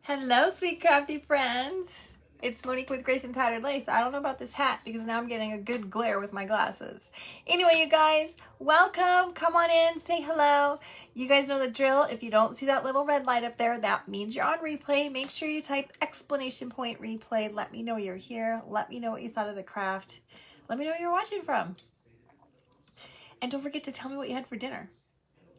Hello, sweet crafty friends. It's Monique with Grace and Tattered Lace. I don't know about this hat because now I'm getting a good glare with my glasses. Anyway, you guys, welcome. Come on in, say hello. You guys know the drill. If you don't see that little red light up there, that means you're on replay. Make sure you type exclamation point replay. Let me know you're here. Let me know what you thought of the craft. Let me know where you're watching from. And don't forget to tell me what you had for dinner.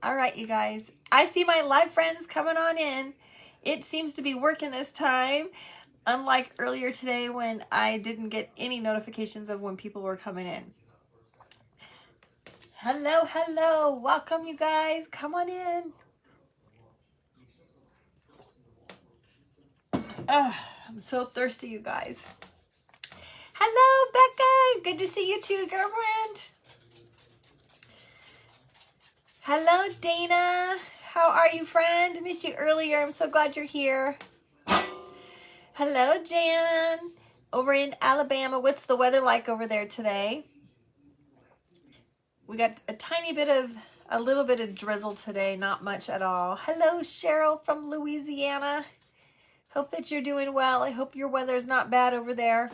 All right, you guys. I see my live friends coming on in. It seems to be working this time. Unlike earlier today when I didn't get any notifications of when people were coming in. Hello, hello. Welcome, you guys. Come on in. Oh, I'm so thirsty, you guys. Hello, Becca. Good to see you too, girlfriend. Hello, Dana. How are you, friend? Missed you earlier. I'm so glad you're here. Hello, Jan. Over in Alabama, what's the weather like over there today? We got a little bit of drizzle today, not much at all. Hello, Cheryl from Louisiana. Hope that you're doing well. I hope your weather's not bad over there.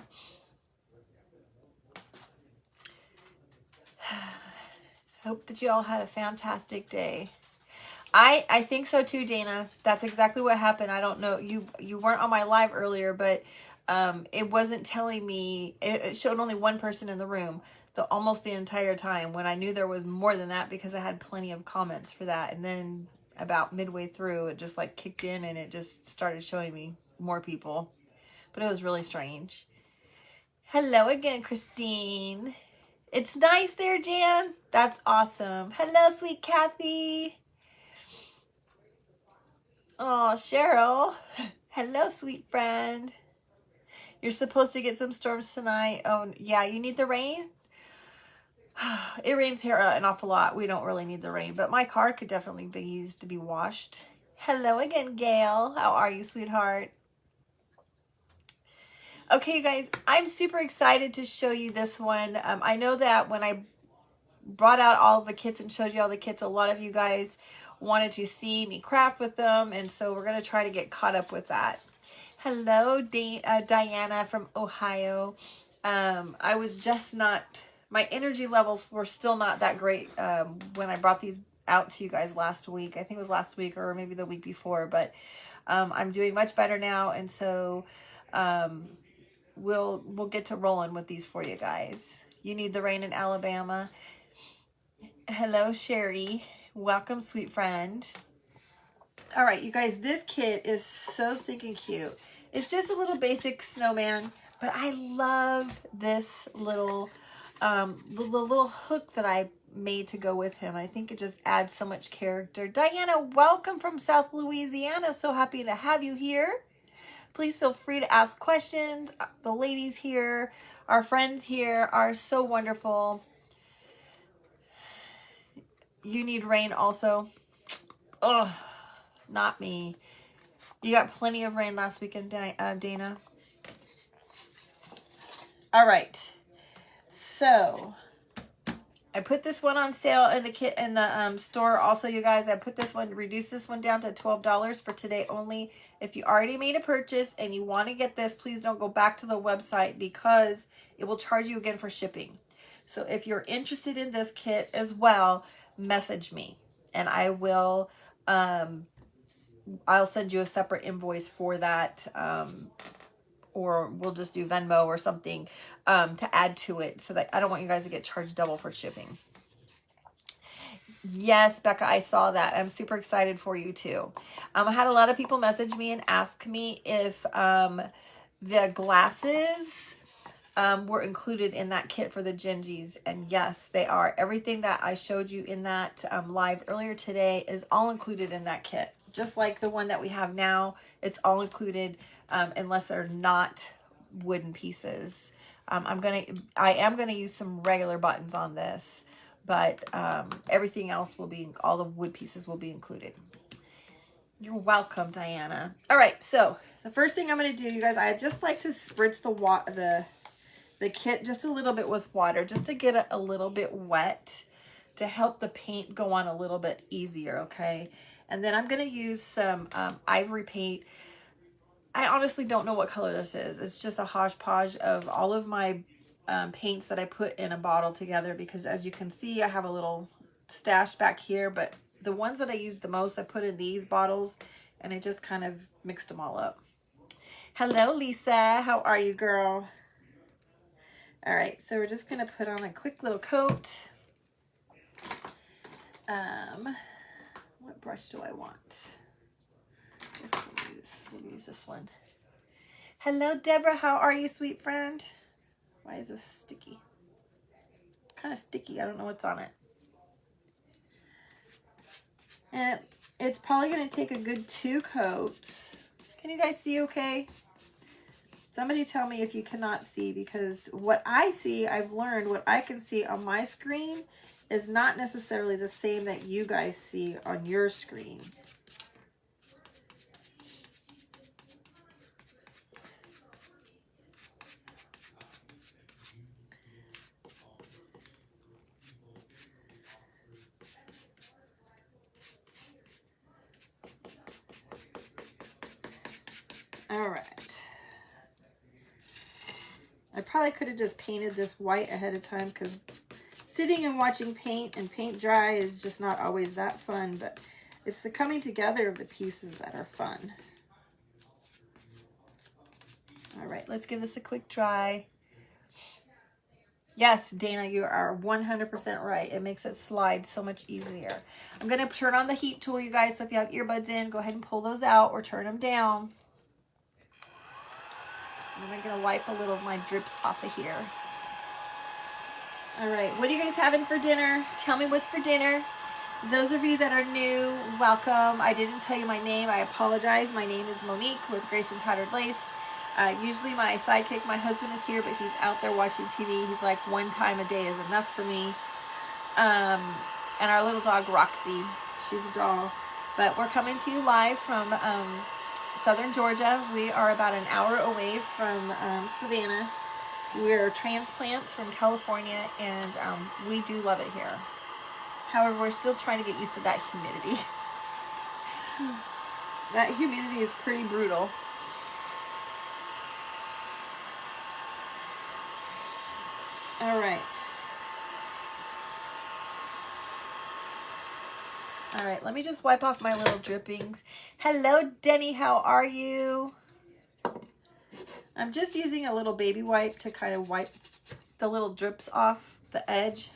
Hope that you all had a fantastic day. I think so too, Dana. That's exactly what happened. I don't know. You weren't on my live earlier, but it wasn't telling me. It showed only one person in the room almost the entire time, when I knew there was more than that because I had plenty of comments for that. And then about midway through, it just like kicked in and it just started showing me more people. But it was really strange. Hello again, Christine. It's nice there, Jan. That's awesome. Hello, sweet Kathy. Oh, Cheryl. Hello, sweet friend. You're supposed to get some storms tonight. Oh, yeah, you need the rain? It rains here an awful lot. We don't really need the rain, but my car could definitely be used to be washed. Hello again, Gail. How are you, sweetheart? Okay, you guys, I'm super excited to show you this one. I know that when I brought out all of the kits and showed you all the kits, a lot of you guys wanted to see me craft with them, and so we're going to try to get caught up with that. Hello, Diana from Ohio. I was just not... My energy levels were still not that great when I brought these out to you guys last week. I think it was last week or maybe the week before, but I'm doing much better now, and so we'll get to rolling with these for you guys. You need the rain in Alabama. Hello, Sherry. Welcome, sweet friend. All right, you guys, this kit is so stinking cute. It's just a little basic snowman, but I love this little the little hook that I made to go with him. I think it just adds so much character. Diana, welcome from South Louisiana. So happy to have you here. Please feel free to ask questions. The ladies here, our friends here are so wonderful. You need rain also. Oh, not me. You got plenty of rain last weekend, Dana. All right. So I put this one on sale in the kit in the store. Also, you guys, I put this one, reduced this one down to $12 for today only. If you already made a purchase and you want to get this, please don't go back to the website because it will charge you again for shipping. So if you're interested in this kit as well, message me and I will I'll send you a separate invoice for that, or we'll just do Venmo or something to add to it, so that I don't want you guys to get charged double for shipping. Yes, Becca, I saw that. I'm super excited for you too. I had a lot of people message me and ask me if the glasses were included in that kit for the Genjis, and yes, they are. Everything that I showed you in that live earlier today is all included in that kit. Just like the one that we have now, it's all included, unless they're not wooden pieces. I am gonna use some regular buttons on this, but everything else will be, all the wood pieces will be included. You're welcome, Diana. All right, so the first thing I'm gonna do, you guys, I just like to spritz the kit just a little bit with water, just to get it a little bit wet, to help the paint go on a little bit easier, okay? And then I'm going to use some ivory paint. I honestly don't know what color this is. It's just a hodgepodge of all of my paints that I put in a bottle together, because as you can see, I have a little stash back here, but the ones that I use the most, I put in these bottles, and I just kind of mixed them all up. Hello, Lisa. How are you, girl? All right, so we're just going to put on a quick little coat. What brush do I want? I guess we'll use this one. Hello, Deborah. How are you, sweet friend? Why is this sticky? Kind of sticky. I don't know what's on it. And it's probably going to take a good 2 coats. Can you guys see okay? Somebody tell me if you cannot see, because what I see, I've learned what I can see on my screen is not necessarily the same that you guys see on your screen. All right. I probably could have just painted this white ahead of time, because sitting and watching paint and paint dry is just not always that fun, but it's the coming together of the pieces that are fun. All right, let's give this a quick dry. Yes, Dana, you are 100% right. It makes it slide so much easier. I'm going to turn on the heat tool, you guys, so if you have earbuds in, go ahead and pull those out or turn them down. And I'm going to wipe a little of my drips off of here. All right, what are you guys having for dinner? Tell me what's for dinner. Those of you that are new, welcome. I didn't tell you my name. I apologize. My name is Monique with Grace and Powdered Lace. Usually my sidekick, my husband, is here, but he's out there watching TV. He's like, one time a day is enough for me. And our little dog, Roxy, she's a doll. But we're coming to you live from southern Georgia. We are about an hour away from Savannah. We're transplants from California, and we do love it here. However, we're still trying to get used to that humidity. That humidity is pretty brutal. All right. All right, let me just wipe off my little drippings. Hello, Denny, how are you? I'm just using a little baby wipe to kind of wipe the little drips off the edge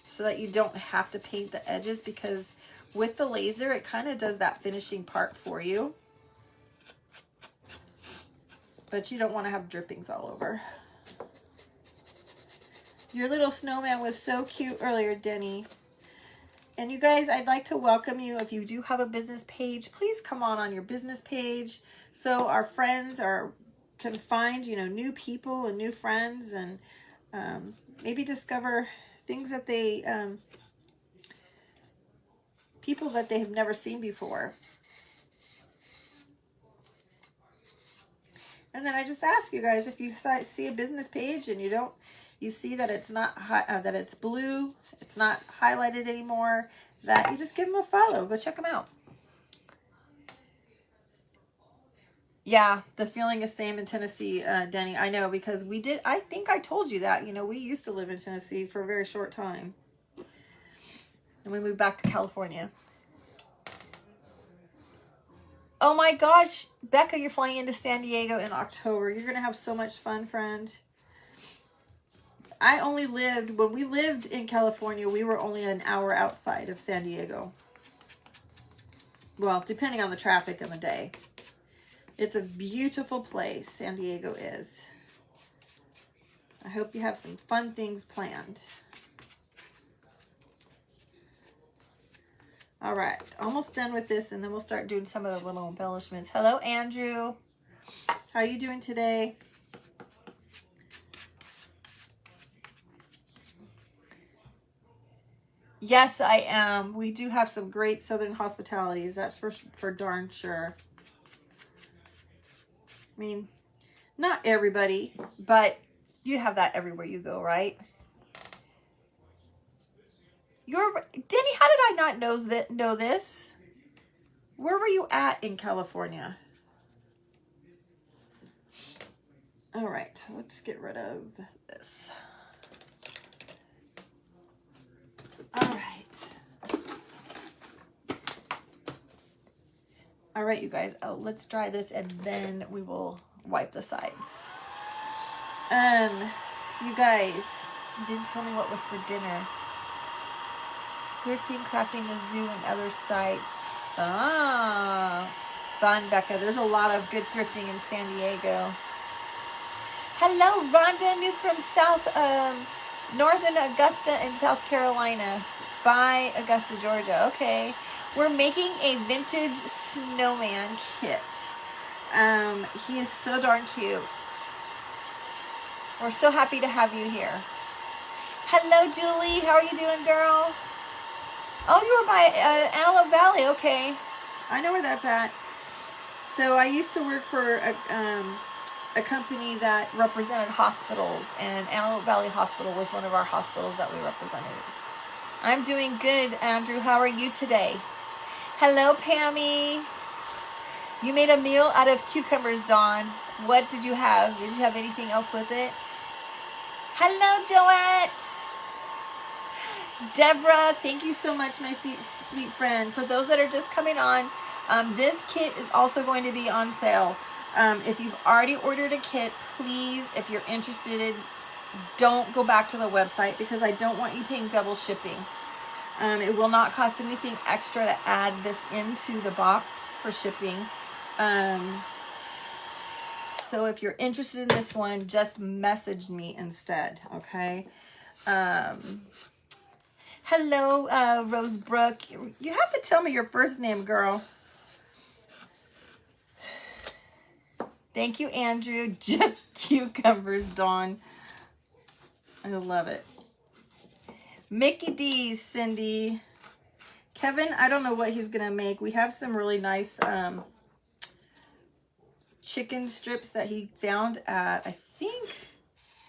so that you don't have to paint the edges, because with the laser, it kind of does that finishing part for you. But you don't want to have drippings all over. Your little snowman was so cute earlier, Denny. And you guys, I'd like to welcome you. If you do have a business page, please come on your business page so our friends can find, you know, new people and new friends, and maybe discover things that they, people that they have never seen before. And then I just ask you guys, if you see a business page and you see that it's not that it's blue, it's not highlighted anymore, that you just give them a follow. Go check them out. Yeah, the feeling is same in Tennessee, Denny. I know, because we did. I think I told you that. You know, we used to live in Tennessee for a very short time, and we moved back to California. Oh my gosh, Becca, you're flying into San Diego in October. You're gonna have so much fun, friend. When we lived in California, we were only an hour outside of San Diego. Well, depending on the traffic and the day. It's a beautiful place, San Diego is. I hope you have some fun things planned. All right, almost done with this, and then we'll start doing some of the little embellishments. Hello, Andrew. How are you doing today? Yes, I am. We do have some great Southern hospitalities. That's for darn sure. I mean, not everybody, but you have that everywhere you go, right? Denny, how did I not know this? Where were you at in California? All right, let's get rid of this. All right. All right, you guys. Oh, let's dry this and then we will wipe the sides. You guys, you didn't tell me what was for dinner. Thrifting, crafting, a zoo, and other sites. Ah, fun, Becca. There's a lot of good thrifting in San Diego. Hello, Rhonda, new from northern Augusta in South Carolina. By Augusta, Georgia. Okay. We're making a vintage snowman kit. He is so darn cute. We're so happy to have you here. Hello, Julie. How are you doing, girl? Oh, you were by Antelope Valley. Okay. I know where that's at. So I used to work for a company that represented hospitals, and Antelope Valley Hospital was one of our hospitals that we represented. I'm doing good, Andrew. How are you today? Hello, Pammy. You made a meal out of cucumbers, Dawn. What did you have? Did you have anything else with it? Hello, Joette. Deborah, thank you so much, my sweet friend. For those that are just coming on, this kit is also going to be on sale. If you've already ordered a kit, please, if you're interested, don't go back to the website because I don't want you paying double shipping. It will not cost anything extra to add this into the box for shipping. So if you're interested in this one, just message me instead, okay? Hello, Rosebrook. You have to tell me your first name, girl. Thank you, Andrew. Just cucumbers, Dawn. I love it. Mickey D's, Cindy. Kevin, I don't know what he's going to make. We have some really nice chicken strips that he found at, I think,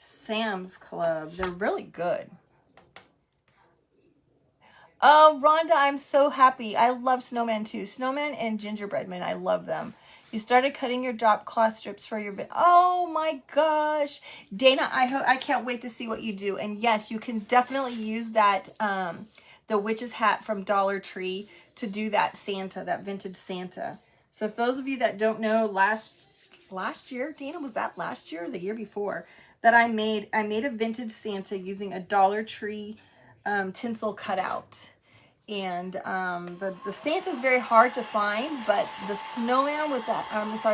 Sam's Club. They're really good. Oh, Rhonda, I'm so happy. I love Snowman too. Snowman and Gingerbread Man, I love them. You started cutting your drop cloth strips for your bit. Oh my gosh. Dana, I can't wait to see what you do. And yes, you can definitely use that, the witch's hat from Dollar Tree to do that Santa, that vintage Santa. So if those of you that don't know, last year, Dana, was that last year or the year before, that I made a vintage Santa using a Dollar Tree tinsel cutout. And the Santa is very hard to find, but the snowman with that,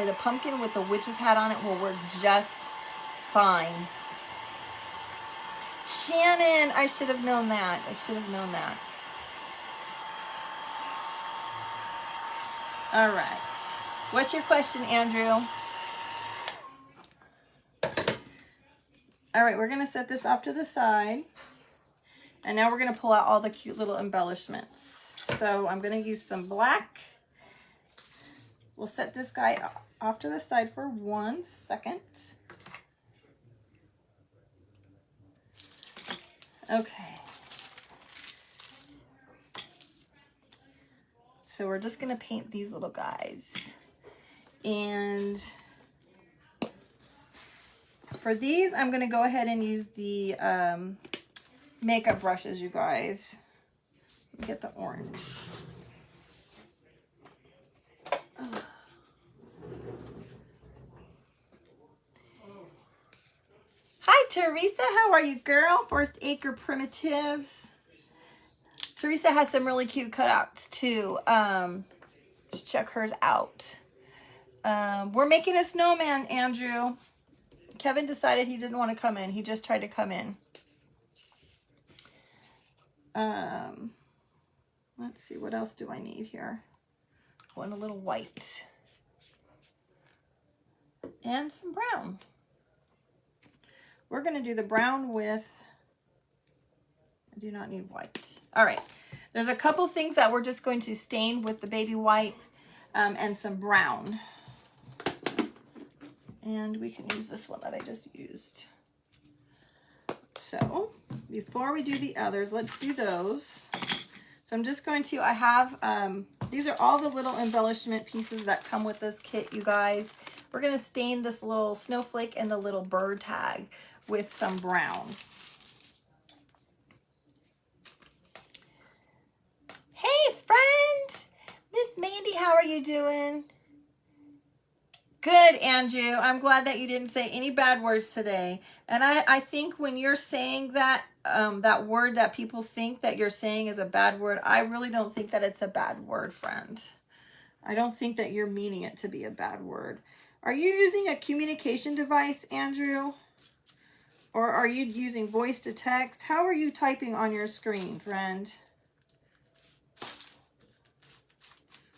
the pumpkin with the witch's hat on it will work just fine. Shannon, I should have known that. I should have known that. All right. What's your question, Andrew? All right, we're going to set this off to the side. And now we're going to pull out all the cute little embellishments. So I'm going to use some black. We'll set this guy off to the side for 1 second. Okay. So we're just going to paint these little guys. And for these, I'm going to go ahead and use the makeup brushes, you guys. Let me get the orange. Hi, Teresa. How are you, girl? Forest Acre Primitives. Teresa has some really cute cutouts, too. Just check hers out. We're making a snowman, Andrew. Kevin decided he didn't want to come in. He just tried to come in. Let's see, what else do I need here? Want a little white. And some brown. We're going to do the brown with, I do not need white. All right. There's a couple things that we're just going to stain with the baby white and some brown. And we can use this one that I just used. So before we do the others, let's do those. So I'm just going to, I have These are all the little embellishment pieces that come with this kit, you guys. We're going to stain this little snowflake and the little bird tag with some brown. Hey, friend! Miss Mandy, how are you doing? Good, Andrew. I'm glad that you didn't say any bad words today. And I think when you're saying that, that word that people think that you're saying is a bad word, I really don't think that it's a bad word, friend. I don't think that you're meaning it to be a bad word. Are you using a communication device, Andrew? Or are you using voice to text? How are you typing on your screen, friend?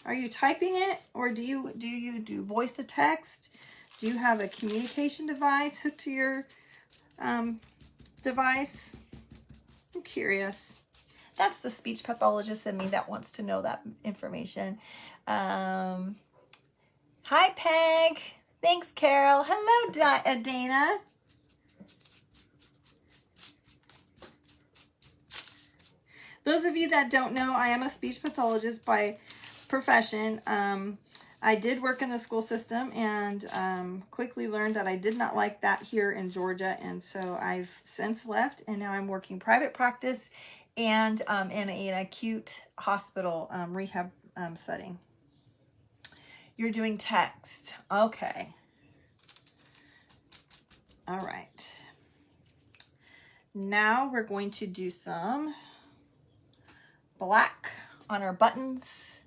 Are you typing it, or do you do voice to text? Do you have a communication device hooked to your device? I'm curious. That's the speech pathologist in me that wants to know that information. Hi, Peg. Thanks, Carol. Hello, Dana. Those of you that don't know, I am a speech pathologist by profession. I did work in the school system and quickly learned that I did not like that here in Georgia, and so I've since left, and now I'm working private practice and in an acute hospital rehab setting. You're doing text. Okay. All right. Now we're going to do some black on our buttons.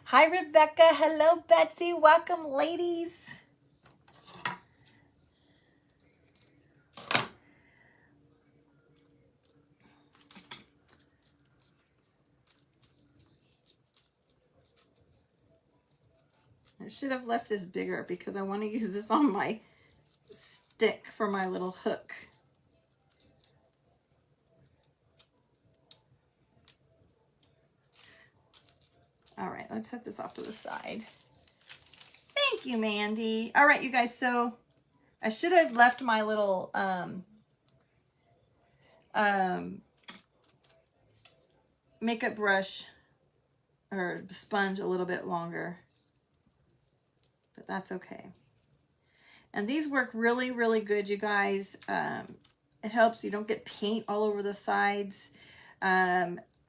Hi, Rebecca. Hello, Betsy. Welcome, ladies. I should have left this bigger because I want to use this on my stick for my little hook. All right, let's set this off to the side. Thank you, Mandy. All right, you guys, so I should have left my little makeup brush or sponge a little bit longer, but that's okay. And these work really, really good, you guys. It helps you don't get paint all over the sides.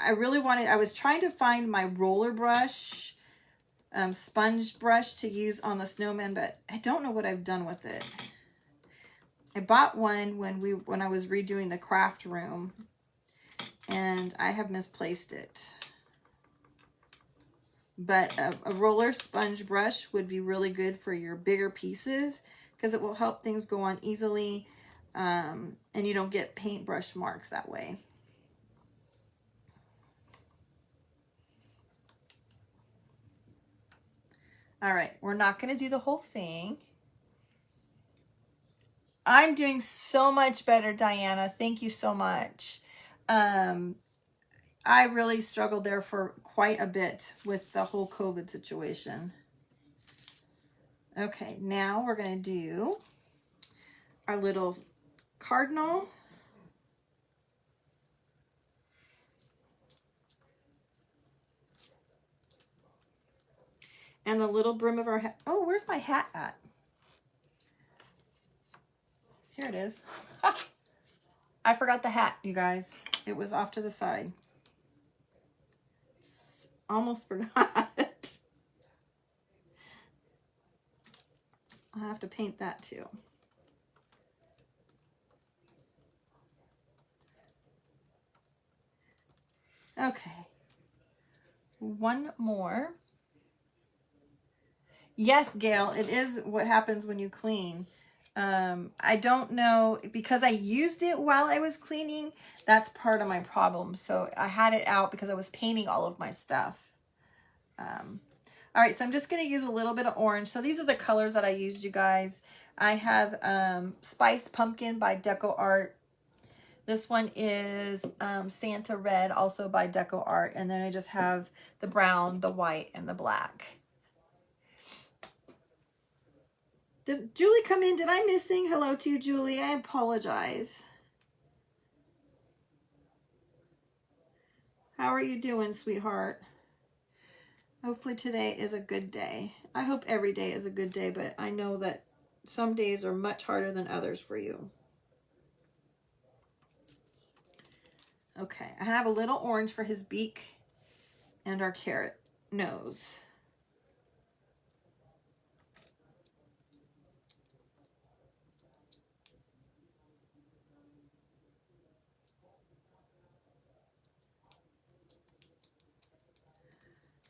I was trying to find my roller brush, sponge brush to use on the snowman, but I don't know what I've done with it. I bought one when I was redoing the craft room, and I have misplaced it. But a roller sponge brush would be really good for your bigger pieces because it will help things go on easily, and you don't get paintbrush marks that way. All right, we're not going to do the whole thing. I'm doing so much better, Diana. Thank you so much. I really struggled there for quite a bit with the whole COVID situation. Okay, now we're going to do our little cardinal. And the little brim of our hat. Oh, where's my hat at? Here it is. I forgot the hat, you guys. It was off to the side. Almost forgot. I'll have to paint that too. Okay. One more. Yes, Gail, it is what happens when you clean. I don't know, because I used it while I was cleaning, that's part of my problem. So I had it out because I was painting all of my stuff. All right, so I'm just going to use a little bit of orange. So these are the colors that I used, you guys. I have Spiced Pumpkin by Deco Art. This one is Santa Red, also by Deco Art. And then I just have the brown, the white, and the black. Did Julie come in? Did I miss saying hello to you, Julie? I apologize. How are you doing, sweetheart? Hopefully today is a good day. I hope every day is a good day, but I know that some days are much harder than others for you. Okay, I have a little orange for his beak and our carrot nose.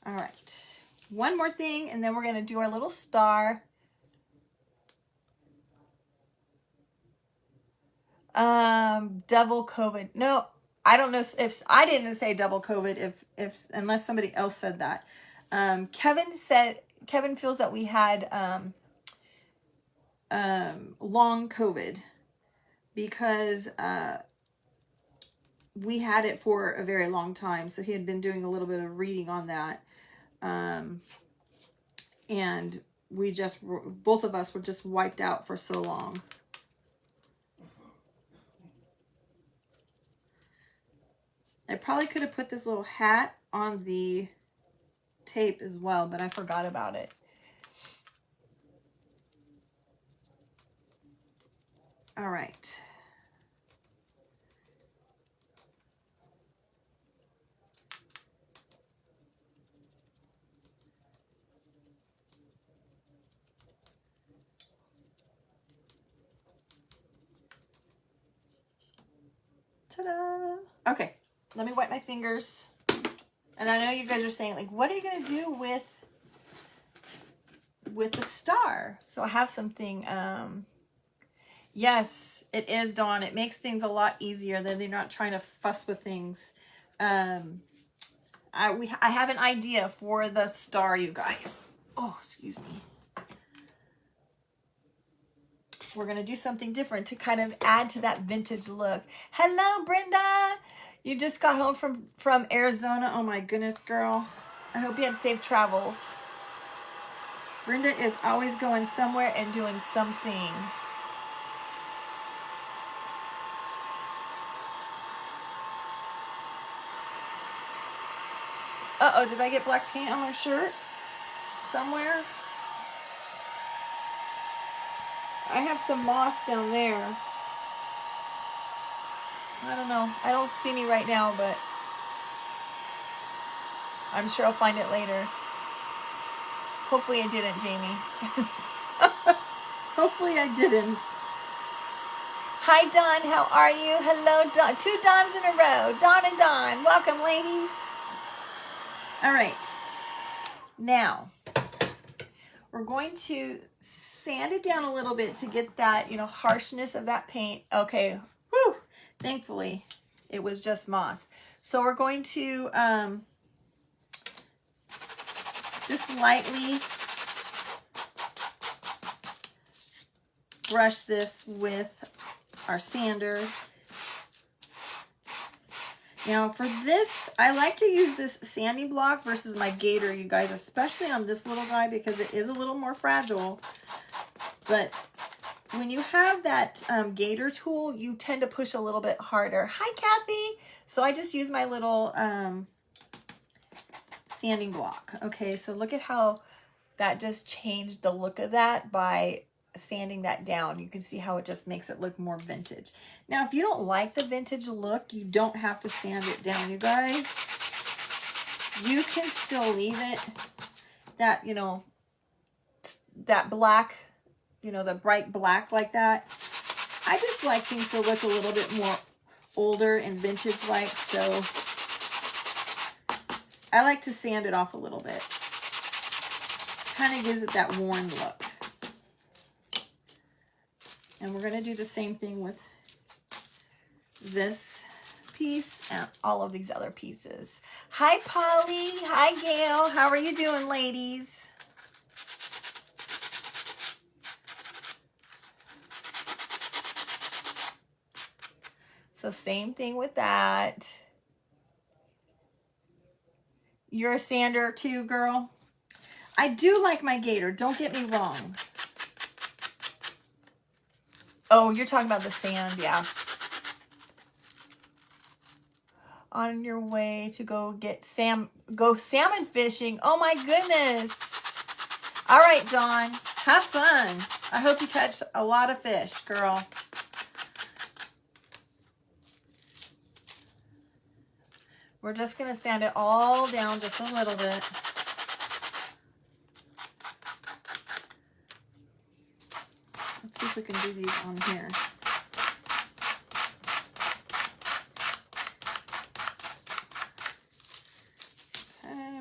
All right, one more thing, and then we're gonna do our little star. Double COVID. No, I don't know if I didn't say double COVID. If unless somebody else said that. Kevin feels that we had long COVID because we had it for a very long time. So he had been doing a little bit of reading on that. And we just, both of us were just wiped out for so long. I probably could have put this little hat on the tape as well, but I forgot about it. All right. Ta-da! Okay, let me wipe my fingers. And I know you guys are saying, like, what are you going to do with the star? So I have something. Yes, it is, Dawn. It makes things a lot easier. Then they're not trying to fuss with things. I have an idea for the star, you guys. Oh, excuse me. We're going to do something different to kind of add to that vintage look. Hello, Brenda. You just got home from Arizona. Oh my goodness, girl. I hope you had safe travels. Brenda is always going somewhere and doing something. Uh-oh, did I get black paint on my shirt somewhere? I have some moss down there. I don't know. I don't see me right now, but I'm sure I'll find it later. Hopefully I didn't, Jamie. Hopefully I didn't. Hi, Dawn. How are you? Hello, Dawn. 2 Dawns in a row. Dawn and Dawn. Welcome, ladies. All right. Now, we're going to sand it down a little bit to get that, harshness of that paint. Okay. Whew. Thankfully, it was just moss. So we're going to just lightly brush this with our sander. Now for this, I like to use this sanding block versus my gator, you guys, especially on this little guy because it is a little more fragile. But when you have that gator tool, you tend to push a little bit harder. Hi, Kathy. So I just use my little sanding block. Okay, so look at how that just changed the look of that by sanding that down. You can see how it just makes it look more vintage. Now, if you don't like the vintage look, you don't have to sand it down, you guys. You can still leave it that, that black, the bright black like that. I just like things to look a little bit more older and vintage like, so I like to sand it off a little bit. Kind of gives it that worn look. And we're going to do the same thing with this piece and all of these other pieces. Hi, Polly. Hi, Gail. How are you doing, ladies? So same thing with that. You're a sander too, girl? I do like my gator. Don't get me wrong. Oh, you're talking about the sand, yeah. on your way to go get salmon fishing. Oh my goodness. All right, Dawn, have fun. I hope you catch a lot of fish, girl. We're just going to sand it all down just a little bit. Let's see if we can do these on here. Okay.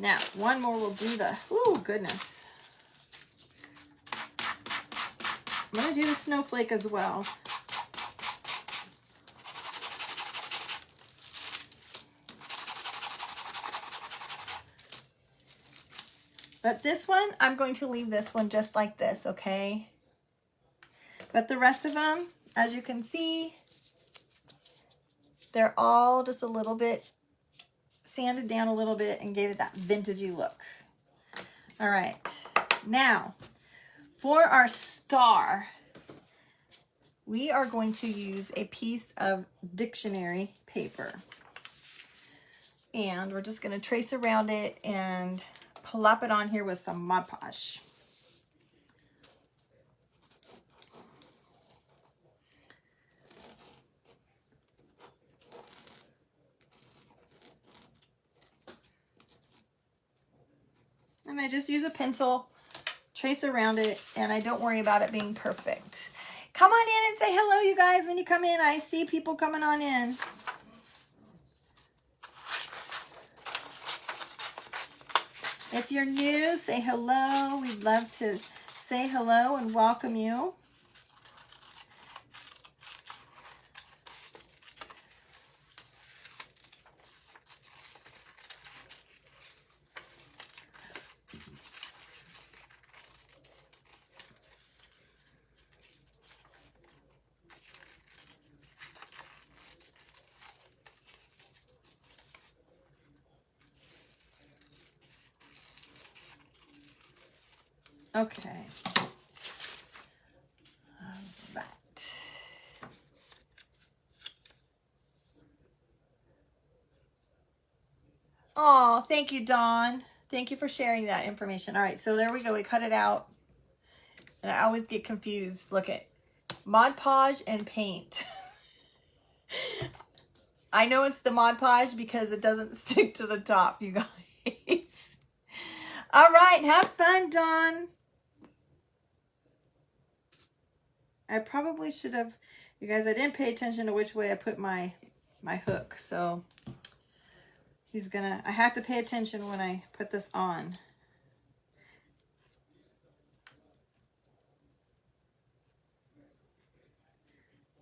Now, one more will do the, ooh, goodness. I'm going to do the snowflake as well. But this one, I'm going to leave this one just like this, okay? But the rest of them, as you can see, they're all just a little bit sanded down a little bit and gave it that vintagey look. All right, now for our star, we are going to use a piece of dictionary paper. And we're just going to trace around it and plop it on here with some Mod Podge. And I just use a pencil, trace around it, and I don't worry about it being perfect. Come on in and say hello, you guys. When you come in, I see people coming on in. If you're new, say hello. We'd love to say hello and welcome you. Okay. All right. Oh, thank you, Dawn. Thank you for sharing that information. All right, so there we go. We cut it out. And I always get confused. Look at Mod Podge and paint. I know it's the Mod Podge because it doesn't stick to the top, you guys. All right, have fun, Dawn. I probably should have, you guys, I didn't pay attention to which way I put my hook. So I have to pay attention when I put this on.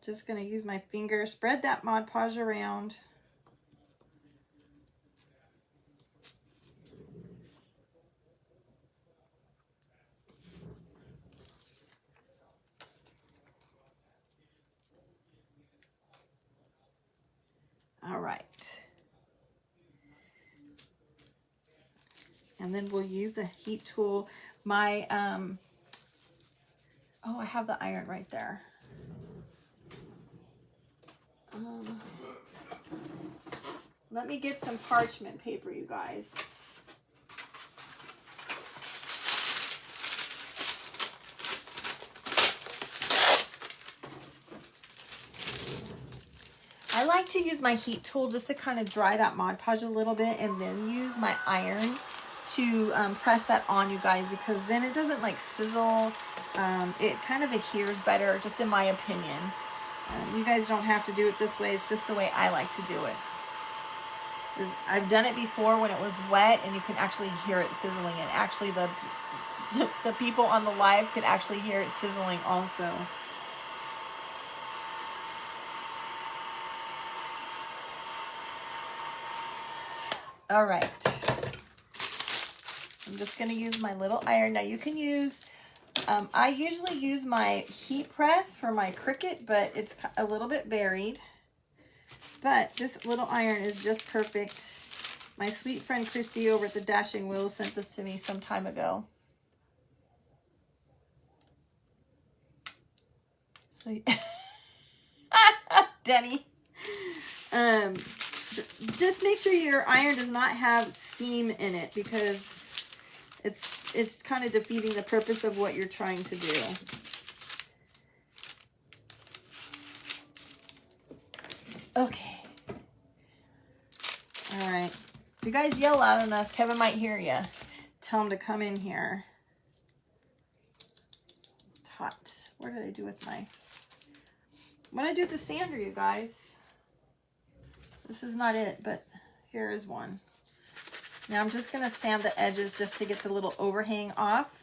Just gonna use my finger, spread that Mod Podge around. All right. And then we'll use the heat tool. My, oh, I have the iron right there. Let me get some parchment paper, you guys. I like to use my heat tool just to kind of dry that Mod Podge a little bit and then use my iron to press that on, you guys, because then it doesn't like sizzle. It kind of adheres better, just in my opinion. You guys don't have to do it this way. It's just the way I like to do it. I've done it before when it was wet and you can actually hear it sizzling, and actually the people on the live could actually hear it sizzling also. All right. I'm just going to use my little iron. Now you can use, I usually use my heat press for my Cricut, but it's a little bit buried. But this little iron is just perfect. My sweet friend Christy over at the Dashing Wheel sent this to me some time ago. So Denny. Just make sure your iron does not have steam in it, because it's kind of defeating the purpose of what you're trying to do. Okay. All right. If you guys yell loud enough, Kevin might hear you. Tell him to come in here. It's hot. Where did I do with my... What did I do with the sander, you guys? This is not it, but here is one. Now I'm just going to sand the edges just to get the little overhang off.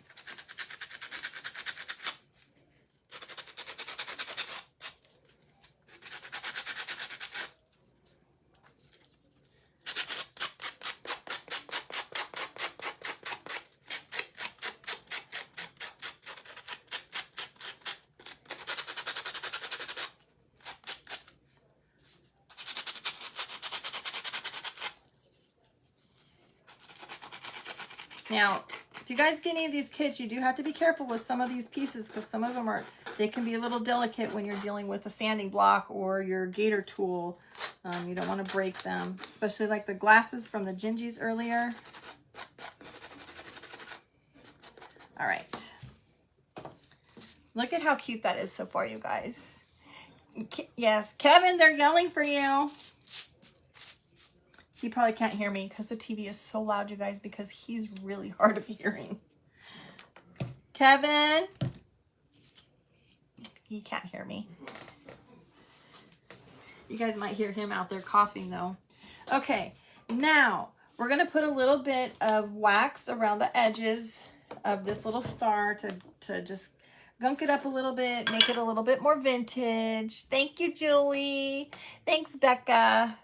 Now, if you guys get any of these kits, you do have to be careful with some of these pieces, because some of them they can be a little delicate when you're dealing with a sanding block or your gator tool. You don't want to break them, especially like the glasses from the Gingies earlier. All right. Look at how cute that is so far, you guys. Yes, Kevin, they're yelling for you. He probably can't hear me because the TV is so loud, you guys, because he's really hard of hearing. Kevin? He can't hear me. You guys might hear him out there coughing, though. Okay, now we're going to put a little bit of wax around the edges of this little star to just gunk it up a little bit, make it a little bit more vintage. Thank you, Julie. Thanks, Becca.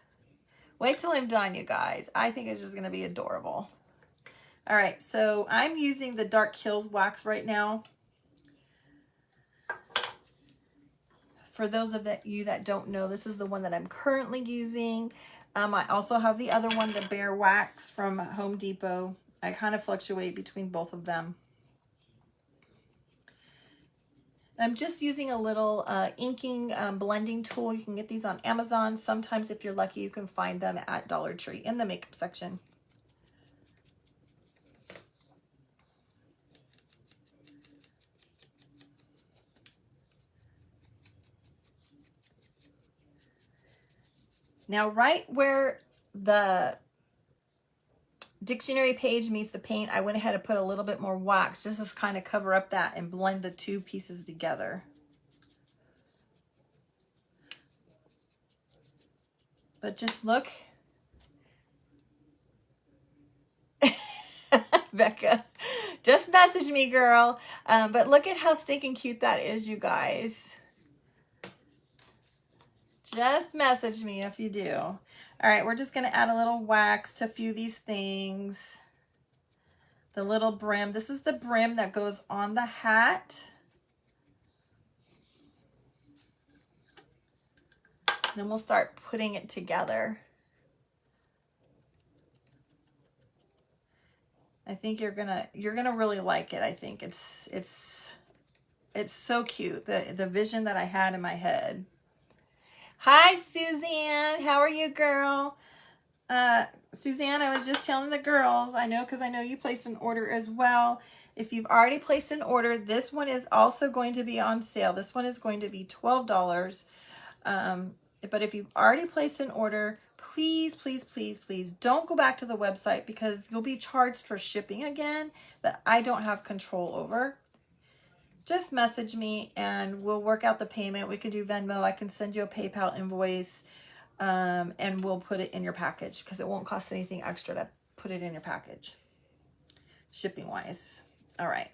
Wait till I'm done, you guys. I think it's just going to be adorable. All right, so I'm using the Dark Hills wax right now. For those of you that don't know, this is the one that I'm currently using. I also have the other one, the Bear Wax from Home Depot. I kind of fluctuate between both of them. I'm just using a little inking blending tool. You can get these on Amazon. Sometimes, if you're lucky, you can find them at Dollar Tree in the makeup section. Now, right where the dictionary page meets the paint, I went ahead and put a little bit more wax just to kind of cover up that and blend the two pieces together. But just look. Becca, just message me, girl. But look at how stinking cute that is, you guys. Just message me if you do. All right, we're just going to add a little wax to a few of these things. The little brim. This is the brim that goes on the hat. Then we'll start putting it together. I think you're gonna really like it. I think it's so cute. The vision that I had in my head. Hi, Suzanne. How are you, girl? Suzanne, I was just telling the girls, I know, because I know you placed an order as well. If you've already placed an order, this one is also going to be on sale. This one is going to be $12. But if you've already placed an order, please, please, please, please don't go back to the website, because you'll be charged for shipping again that I don't have control over. Just message me and we'll work out the payment. We could do Venmo. I can send you a PayPal invoice, and we'll put it in your package, because it won't cost anything extra to put it in your package, shipping wise. All right.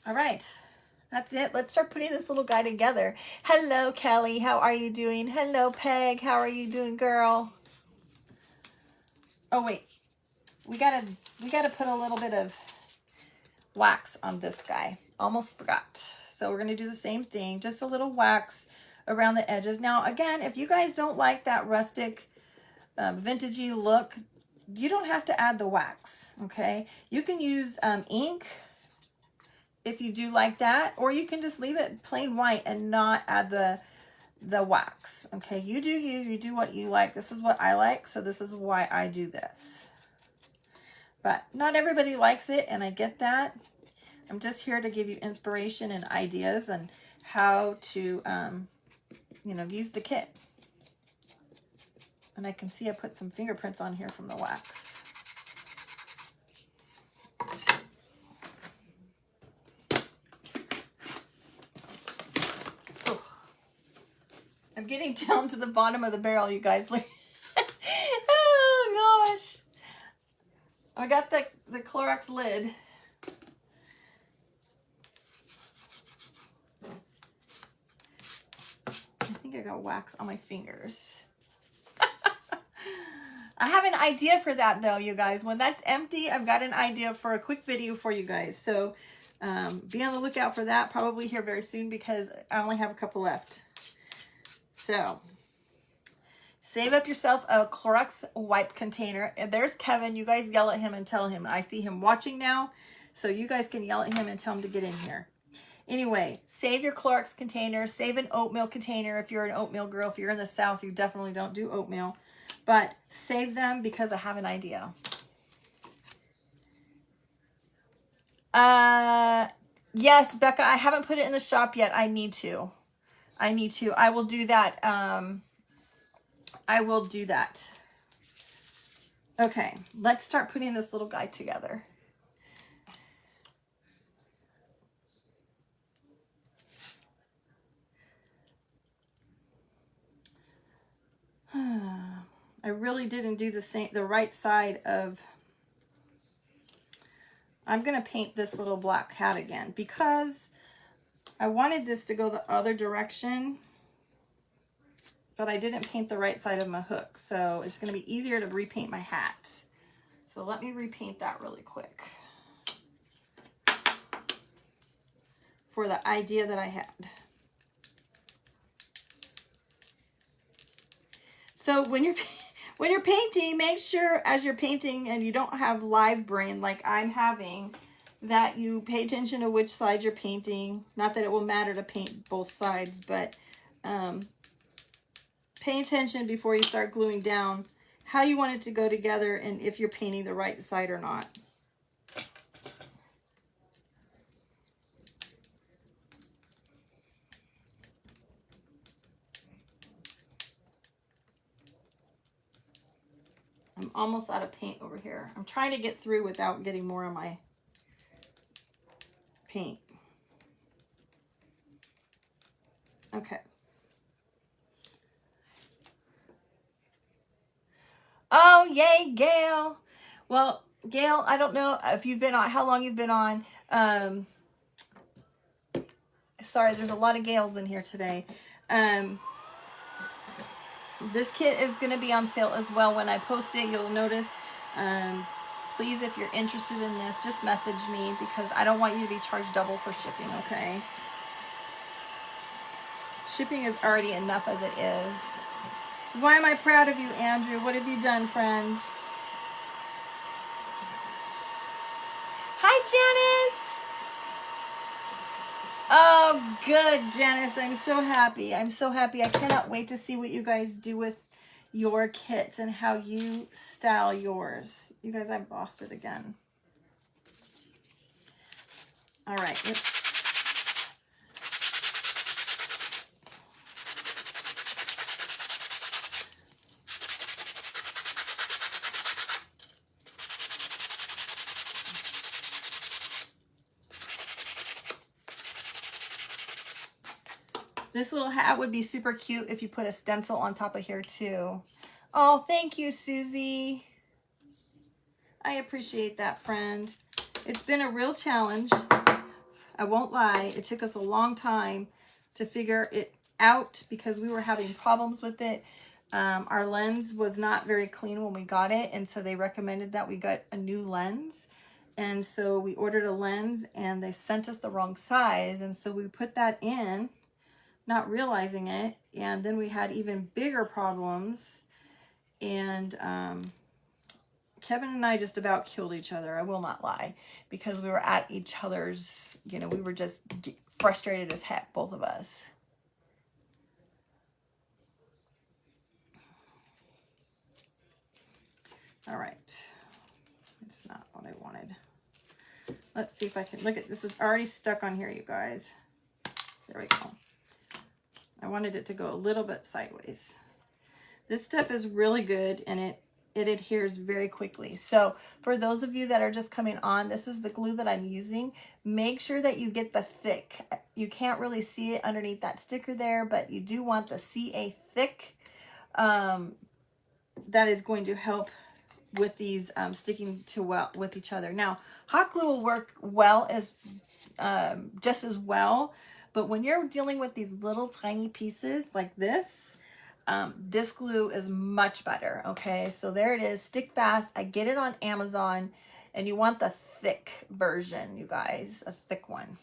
All right. That's it. Let's start putting this little guy together. Hello, Kelly. How are you doing? Hello, Peg. How are you doing, girl? Oh, wait. We gotta put a little bit of wax on this guy. Almost forgot. So we're going to do the same thing. Just a little wax around the edges. Now, again, if you guys don't like that rustic, vintagey look, you don't have to add the wax, okay? You can use ink. if you do like that, or you can just leave it plain white and not add the wax. Okay, you do you do what you like. This is what I like, so this is why I do this. But not everybody likes it, and I get that. I'm just here to give you inspiration and ideas and how to, you know, use the kit. And I can see I put some fingerprints on here from the wax. Ooh. I'm getting down to the bottom of the barrel, you guys. Oh gosh. I got the Clorox lid. I think I got wax on my fingers. I have an idea for that though, you guys. When that's empty, I've got an idea for a quick video for you guys. So be on the lookout for that, probably here very soon, because I only have a couple left. So save up yourself a Clorox wipe container. And there's Kevin. You guys yell at him and tell him. I see him watching now, so you guys can yell at him and tell him to get in here. Anyway, save your Clorox container. Save an oatmeal container if you're an oatmeal girl. If you're in the South, you definitely don't do oatmeal. But save them because I have an idea. Yes, Becca, I haven't put it in the shop yet. I need to. I will do that. I will do that. Okay, let's start putting this little guy together. I really didn't do the right side of. I'm going to paint this little black cat again because I wanted this to go the other direction, but I didn't paint the right side of my hook. So it's going to be easier to repaint my hat. So let me repaint that really quick for the idea that I had. So when you're painting, make sure as you're painting and you don't have live brain like I'm having, that you pay attention to which side you're painting. Not that it will matter to paint both sides, but pay attention before you start gluing down how you want it to go together and if you're painting the right side or not. I'm almost out of paint over here. I'm trying to get through without getting more on my paint. Okay. Oh, yay, Gail. Well, Gail, I don't know if you've been on, how long you've been on. Sorry, there's a lot of Gails in here today. This kit is going to be on sale as well. When I post it, you'll notice. Please, if you're interested in this, just message me because I don't want you to be charged double for shipping, okay? Shipping is already enough as it is. Why am I proud of you, Andrew? What have you done, friend? Hi, Janice. Oh, good, Janice. I'm so happy. I'm so happy. I cannot wait to see what you guys do with your kits and how you style yours. You guys, I embossed it again. All right, let's. This little hat would be super cute if you put a stencil on top of here too. Oh, thank you, Susie. I appreciate that, friend. It's been a real challenge. I won't lie. It took us a long time to figure it out because we were having problems with it. Our lens was not very clean when we got it, and so they recommended that we got a new lens. And so we ordered a lens, and they sent us the wrong size, and so we put that in, not realizing it, and then we had even bigger problems and Kevin and I just about killed each other. I will not lie, because we were at each other's, you know, we were just frustrated as heck, both of us. All right. It's not what I wanted. Let's see if I can look at this. Is already stuck on here, you guys. There we go. I wanted it to go a little bit sideways. This stuff is really good, and it adheres very quickly. So for those of you that are just coming on, this is the glue that I'm using. Make sure that you get the thick. You can't really see it underneath that sticker there, but you do want the CA thick. That is going to help with these sticking to well with each other. Now, hot glue will work well as just as well, but when you're dealing with these little tiny pieces like this, this glue is much better. Okay, so there it is, Stick Fast. I get it on Amazon, and you want the thick version, you guys, a thick one.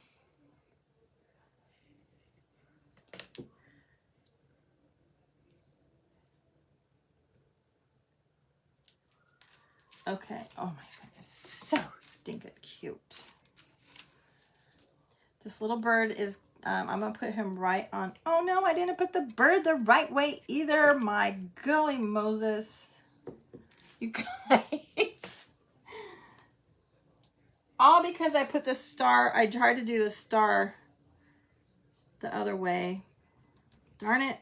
Okay, oh my goodness, so stinking cute. This little bird is, I'm gonna put him right on, oh no, I didn't put the bird the right way either. My golly Moses. You guys. All because I put the star, I tried to do the star the other way. Darn it.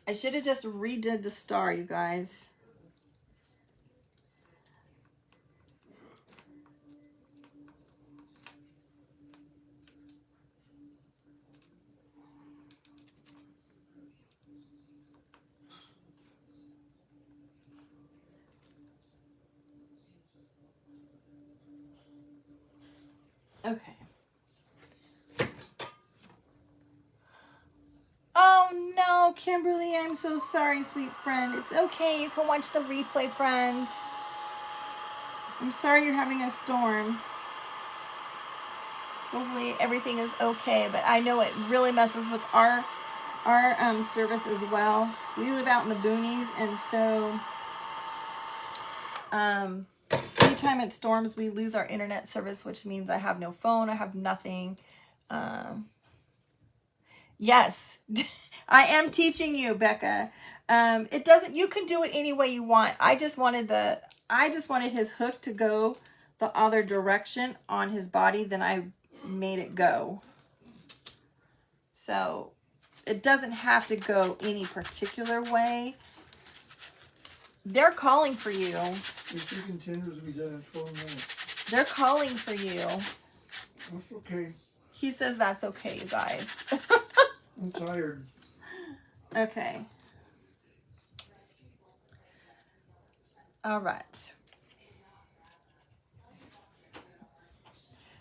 I should have just redid the star, you guys. Okay. Oh no, Kimberly, I'm so sorry, sweet friend. It's okay. You can watch the replay, friend. I'm sorry you're having a storm. Hopefully everything is okay, but I know it really messes with our service as well. We live out in the boonies, and so anytime it storms, we lose our internet service, which means I have no phone, I have nothing. Yes, I am teaching you, Becca. It doesn't, you can do it any way you want. I just wanted his hook to go the other direction on his body, then I made it go. So it doesn't have to go any particular way. They're calling for you. If you continue to be done in 12 minutes. They're calling for you. That's okay. He says that's okay, you guys. I'm tired. Okay. All right.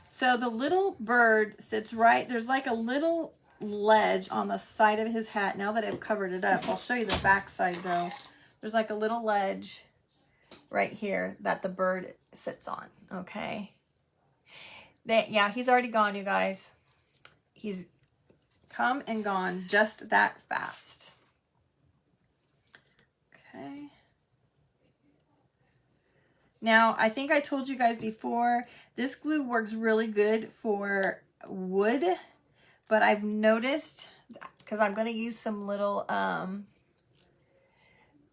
So the little bird sits right, there's like a little ledge on the side of his hat. Now that I've covered it up, I'll show you the back side though. There's like a little ledge right here that the bird sits on, okay? Yeah, he's already gone, you guys. He's come and gone just that fast. Okay. Now, I think I told you guys before, this glue works really good for wood, but I've noticed, because I'm going to use some little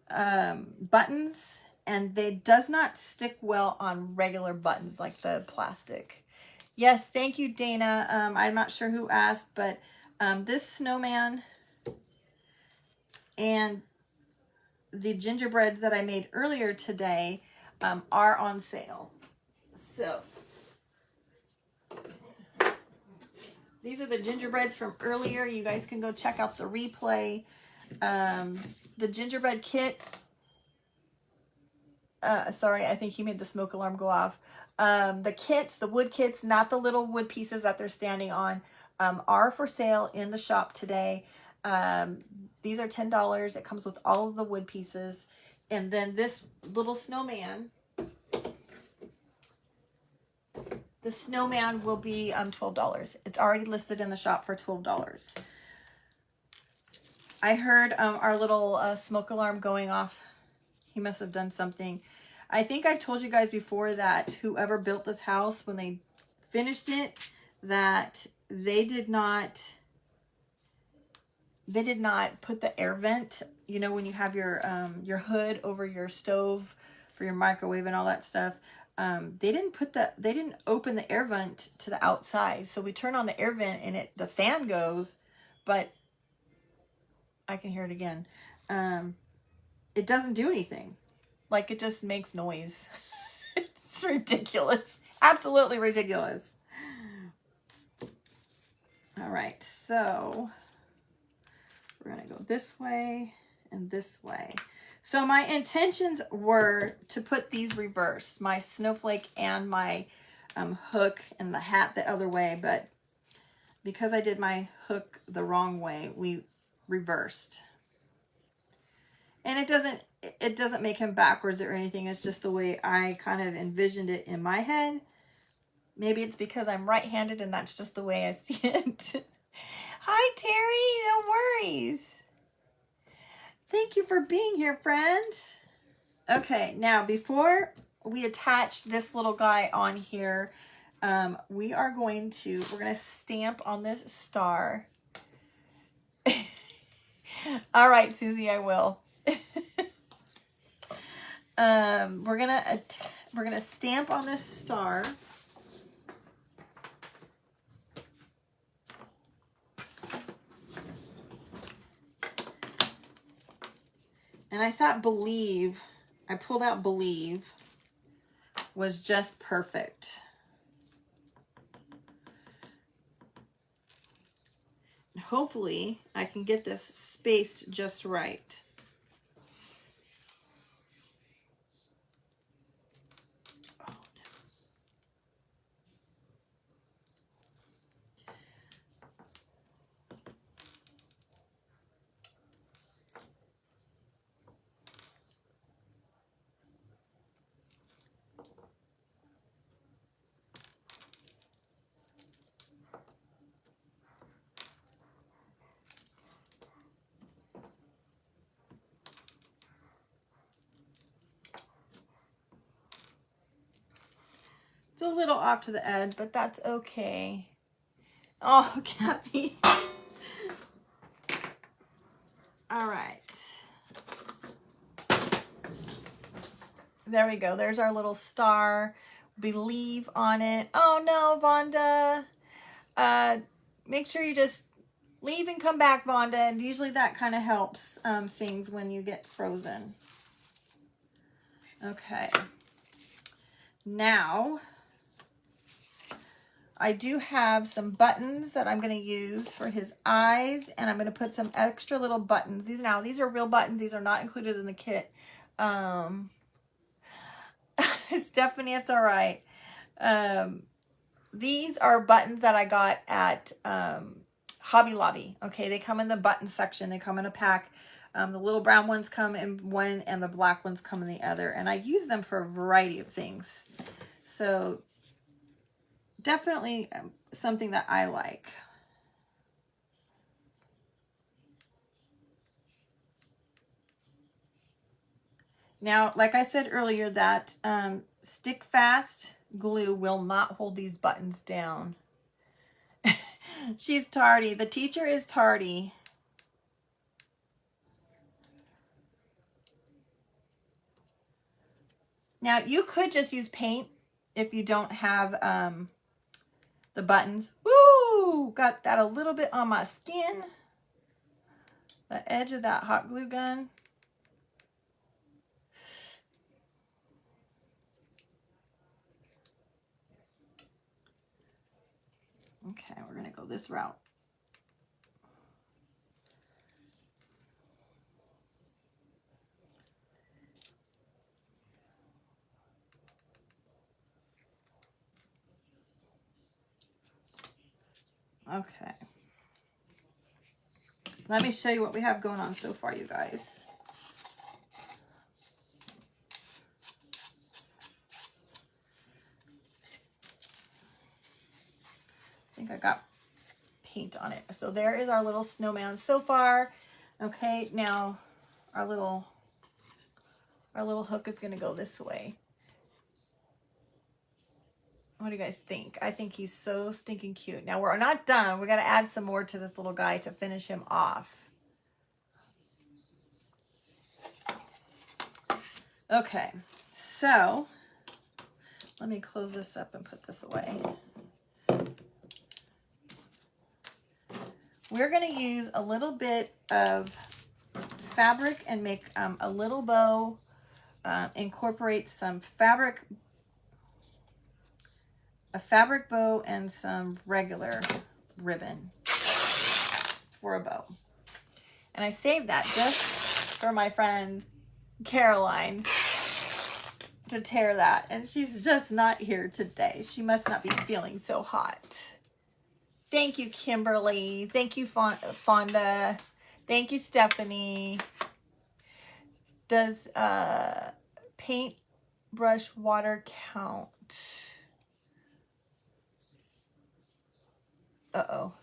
buttons, and they does not stick well on regular buttons like the plastic. Yes, thank you, Dana. I'm not sure who asked, but this snowman and the gingerbreads that I made earlier today are on sale. So these are the gingerbreads from earlier. You guys can go check out the replay. The gingerbread kit. Sorry, I think he made the smoke alarm go off. The kits, the wood kits, not the little wood pieces that they're standing on, are for sale in the shop today. These are $10. It comes with all of the wood pieces. And then this little snowman, the snowman will be $12. It's already listed in the shop for $12. I heard our little smoke alarm going off. He must have done something. I think I've told you guys before that whoever built this house, when they finished it, that they did not put the air vent, you know, when you have your hood over your stove for your microwave and all that stuff. They didn't open the air vent to the outside. So we turn on the air vent and the fan goes, but I can hear it again. It doesn't do anything. Like, it just makes noise. It's ridiculous. Absolutely ridiculous. All right, so we're going to go this way and this way. So my intentions were to put these reverse, my snowflake and my hook and the hat the other way, but because I did my hook the wrong way, we reversed. And it doesn't make him backwards or anything. It's just the way I kind of envisioned it in my head. Maybe it's because I'm right-handed and that's just the way I see it. Hi, Terry. No worries. Thank you for being here, friend. Okay, now before we attach this little guy on here, we're going to stamp on this star. All right, Susie, I will. We're gonna stamp on this star. And I thought believe, I pulled out believe, was just perfect. Hopefully I can get this spaced just right. Oh, no. It's a little off to the edge, but that's okay. Oh, Kathy. All right. There we go. There's our little star. Believe on it. Oh no, Vonda. Make sure you just leave and come back, Vonda. And usually that kind of helps things when you get frozen. Okay. Now, I do have some buttons that I'm going to use for his eyes, and I'm going to put some extra little buttons. These are real buttons. These are not included in the kit. Stephanie, it's all right. These are buttons that I got at Hobby Lobby. Okay, they come in the button section. They come in a pack. The little brown ones come in one and the black ones come in the other. And I use them for a variety of things. So definitely something that I like. Now, like I said earlier, that stick fast glue will not hold these buttons down. She's tardy. The teacher is tardy. Now, you could just use paint if you don't have the buttons. Woo! Got that a little bit on my skin. The edge of that hot glue gun. Okay, we're going to go this route. Okay. Let me show you what we have going on so far, you guys. I think I got paint on it. So there is our little snowman so far. Okay, now our little Our little hook is going to go this way. What do you guys think? I think he's so stinking cute. Now we're not done. We got to add some more to this little guy to finish him off. Okay, so let me close this up and put this away. We're going to use a little bit of fabric and make a little bow, incorporate some fabric, a fabric bow and some regular ribbon for a bow. And I saved that just for my friend Caroline to tear that. And she's just not here today. She must not be feeling so hot. Thank you, Kimberly. Thank you, Fonda. Thank you, Stephanie. Does paintbrush water count? Uh-oh.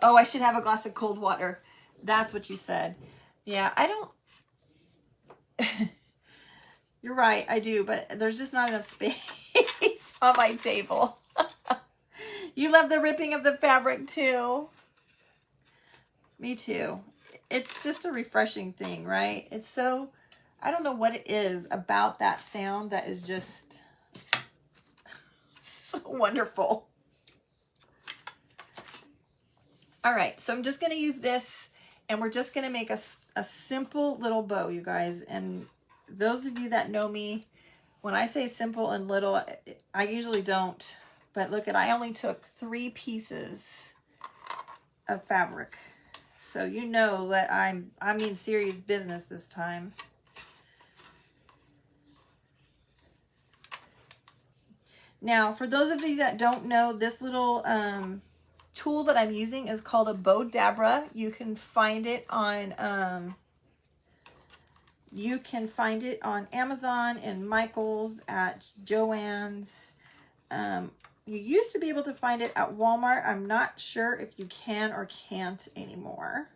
Oh, I should have a glass of cold water. That's what you said. Yeah, I don't... You're right, I do, but there's just not enough space on my table. You love the ripping of the fabric too? Me too. It's just a refreshing thing, right? It's so... I don't know what it is about that sound that is just so wonderful. All right, so I'm just going to use this, and we're just going to make a simple little bow, you guys. And those of you that know me, when I say simple and little, I usually don't. But look I only took 3 pieces of fabric. So you know that I mean serious business this time. Now, for those of you that don't know, this little tool that I'm using is called a bow dabra. You can find it on Amazon and Michael's, at Joann's. You used to be able to find it at Walmart. I'm not sure if you can or can't anymore.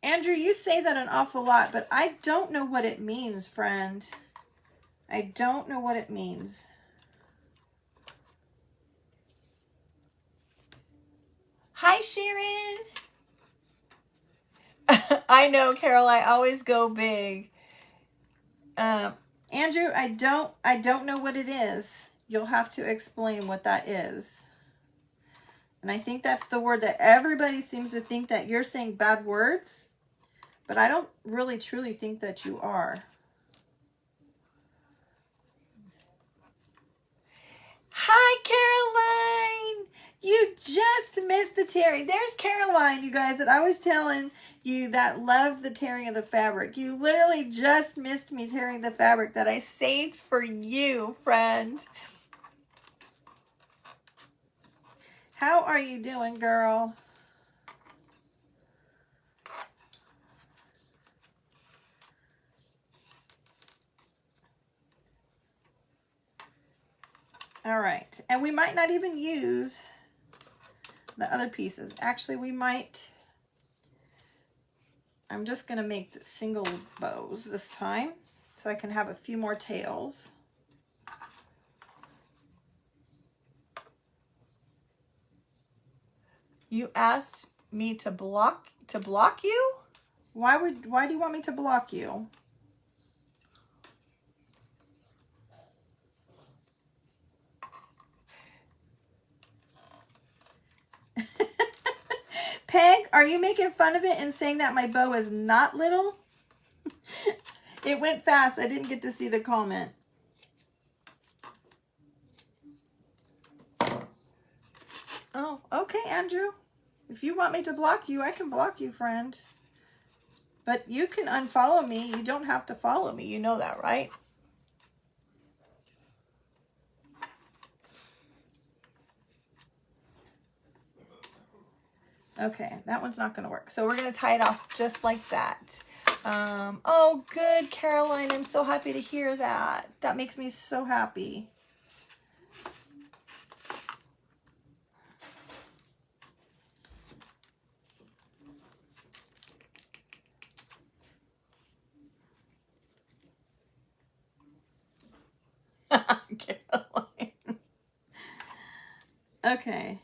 Andrew, you say that an awful lot, but I don't know what it means, friend. I don't know what it means. Hi, Sharon. I know, Carol, I always go big. Andrew, I don't know what it is. You'll have to explain what that is. And I think that's the word that everybody seems to think that you're saying bad words, but I don't really truly think that you are. Hi, Caroline. You just missed the tearing. There's Caroline, you guys, that I was telling you that loved the tearing of the fabric. You literally just missed me tearing the fabric that I saved for you, friend. How are you doing, girl? All right, and we might not even use the other pieces. Actually, we might. I'm just gonna make the single bows this time so I can have a few more tails. You asked me to block you? Why do you want me to block you? Peg, are you making fun of it and saying that my bow is not little? It went fast. I didn't get to see the comment. Oh, okay, Andrew. If you want me to block you, I can block you, friend. But you can unfollow me. You don't have to follow me. You know that, right? Okay, that one's not going to work. So we're going to tie it off just like that. Oh, good, Caroline. I'm so happy to hear that. That makes me so happy. Okay.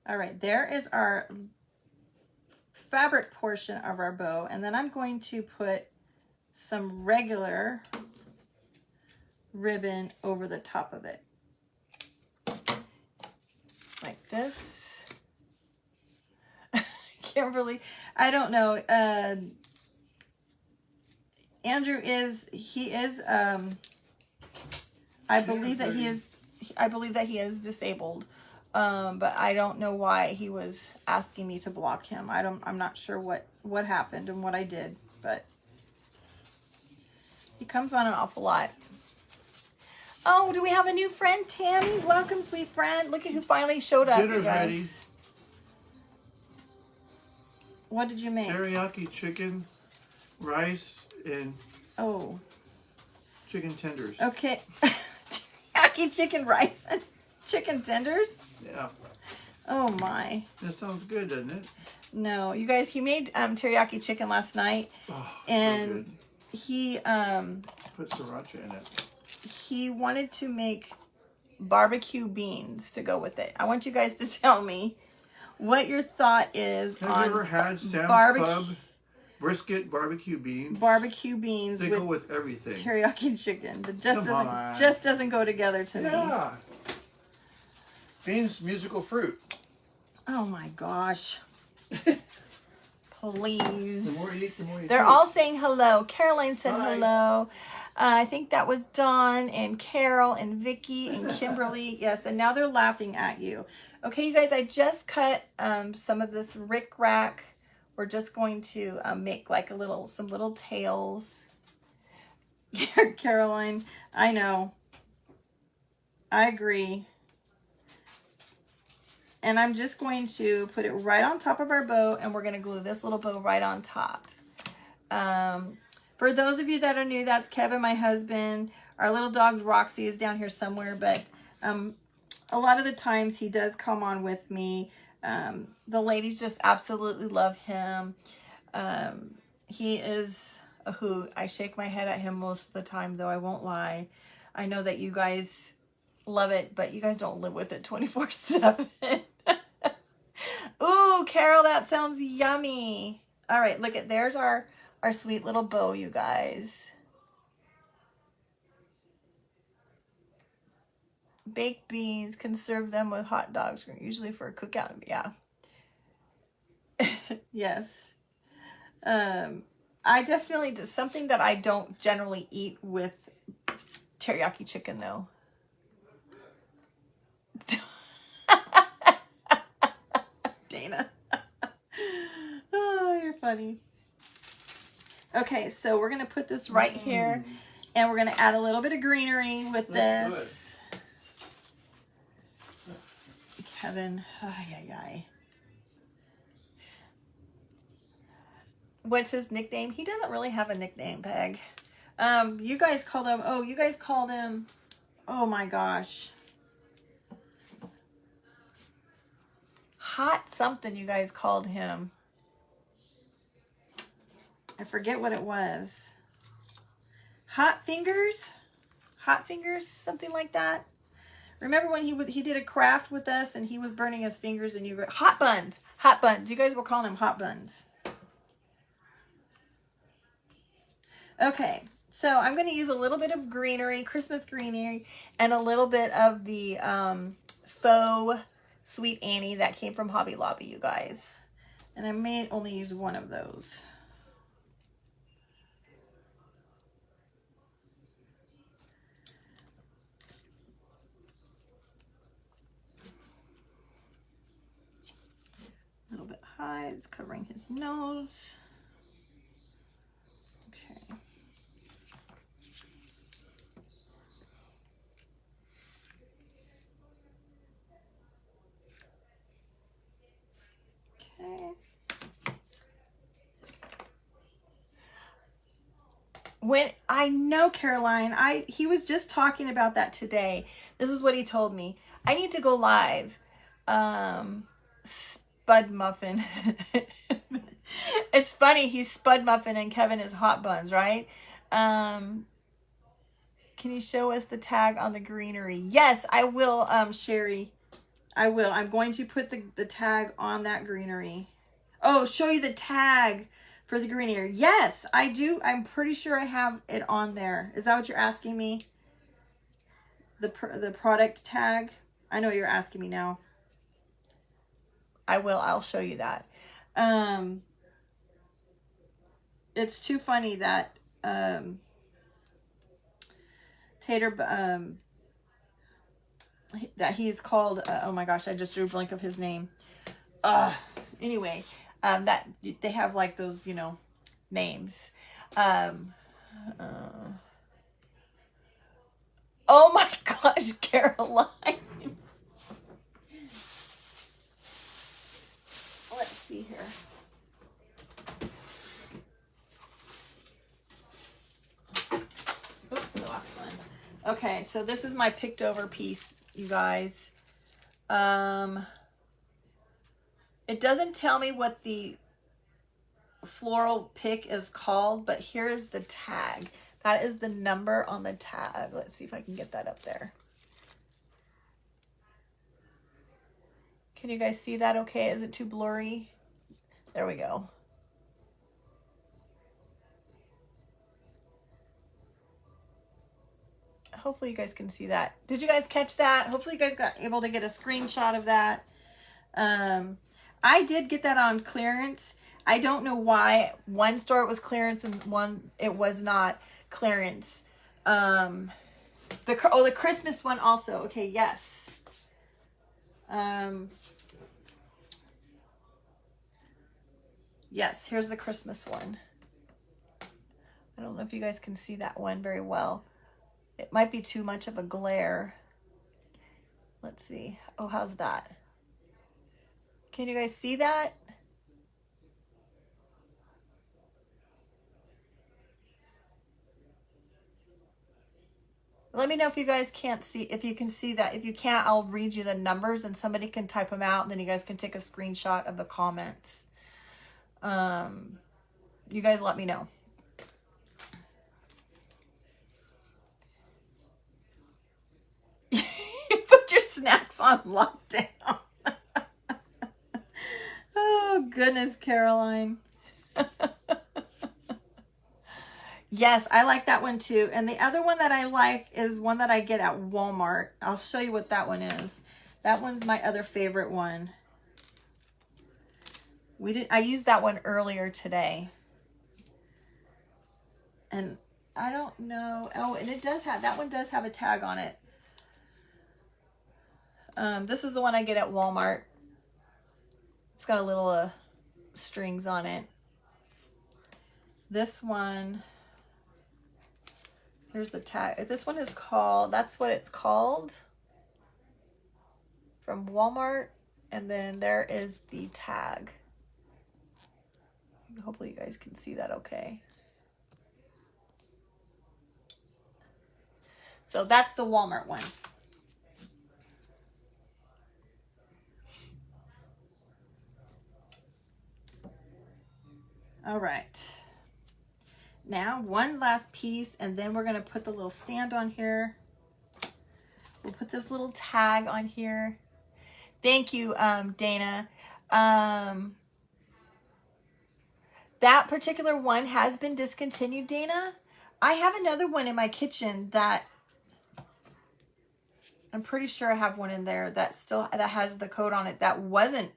All right, there is our fabric portion of our bow, and then I'm going to put some regular ribbon over the top of it. Like this. Kimberly, I don't know. Andrew I believe that he is disabled. But I don't know why he was asking me to block him. I'm not sure what happened and what I did, but he comes on an awful lot. Oh, do we have a new friend, Tammy? Welcome, sweet friend. Look at who finally showed up, you guys. Ready. What did you make? Teriyaki chicken, rice, and chicken tenders. Okay. Teriyaki chicken, rice, and chicken tenders? Yeah. Oh my. That sounds good, doesn't it? No, you guys, he made teriyaki chicken last night. Oh, and so good. He put sriracha in it. He wanted to make barbecue beans to go with it. I want you guys to tell me what your thought is on Have you ever had Sam's Club brisket barbecue beans? Barbecue beans. They go with everything. Teriyaki chicken. It just doesn't go together to me. Yeah. Beans, musical fruit. Oh my gosh. Please. The more you eat, the more you They're all saying hello. Caroline said hello. I think that was Dawn and Carol and Vicky and Kimberly. Yes, and now they're laughing at you. Okay, you guys, I just cut some of this rickrack. We're just going to make like some little tails. Caroline, I know. I agree. And I'm just going to put it right on top of our bow, and we're going to glue this little bow right on top. For those of you that are new, that's Kevin, my husband. Our little dog Roxy is down here somewhere, but a lot of the times he does come on with me. The ladies just absolutely love him. He is a hoot. I shake my head at him most of the time, though, I won't lie. I know that you guys love it, but you guys don't live with it 24/7. Ooh, Carol, that sounds yummy. All right, look at, there's our sweet little bow, you guys. Baked beans, can serve them with hot dogs, usually for a cookout. Yeah. Yes. I definitely do something that I don't generally eat with teriyaki chicken, though. Dana. Oh, you're funny. Okay, so we're going to put this right here, and we're going to add a little bit of greenery with this. Good. Kevin, ay. What's his nickname? He doesn't really have a nickname, Peg. You guys called him, oh my gosh. Hot something you guys called him. I forget what it was. Hot fingers, something like that. Remember when he did a craft with us and he was burning his fingers and you were hot buns. You guys were calling him hot buns. Okay, so I'm going to use a little bit of greenery, Christmas greenery, and a little bit of the faux Sweet Annie that came from Hobby Lobby, you guys. And I may only use one of those. A little bit high, it's covering his nose. Okay. Okay. When I know, Caroline, he was just talking about that today. This is what he told me. I need to go live. Spud Muffin. It's funny, he's Spud Muffin and Kevin is Hot Buns, right? Can you show us the tag on the greenery? Yes, I will, Sherry. I will. I'm going to put the tag on that greenery. Oh, show you the tag for the greenery. Yes, I do. I'm pretty sure I have it on there. Is that what you're asking me? The product tag? I know what you're asking me now. I will. I'll show you that. It's too funny that Tater that he's called. Oh my gosh, I just drew a blank of his name. Anyway, that they have like those, you know, names. Oh my gosh, Caroline. Let's see here. Oops, the last one. Okay, so this is my picked over piece, you guys. It doesn't tell me what the floral pick is called, but here's the tag. That is the number on the tag. Let's see if I can get that up there. Can you guys see that okay? Is it too blurry? There we go. Hopefully you guys can see that. Did you guys catch that? Hopefully you guys got able to get a screenshot of that. I did get that on clearance. I don't know why one store it was clearance and one it was not clearance. The Christmas one also. Okay, yes. Yes, here's the Christmas one. I don't know if you guys can see that one very well. It might be too much of a glare. Let's see. Oh, how's that? Can you guys see that? Let me know if you guys can't see, if you can see that. If you can't, I'll read you the numbers and somebody can type them out and then you guys can take a screenshot of the comments. You guys let me know. Put your snacks on lockdown. Oh, goodness, Caroline. Yes, I like that one too. And the other one that I like is one that I get at Walmart. I'll show you what that one is. That one's my other favorite one. I used that one earlier today. And I don't know. Oh, and it does have, that one does have a tag on it. This is the one I get at Walmart. It's got a little strings on it. This one, here's the tag. This one is called, that's what it's called from Walmart. And then there is the tag. Hopefully you guys can see that okay. So that's the Walmart one. All right. Now one last piece and then we're going to put the little stand on here. We'll put this little tag on here. Thank you, Dana. That particular one has been discontinued, Dana. I have another one in my kitchen that I'm pretty sure I have one in there that has the code on it that wasn't.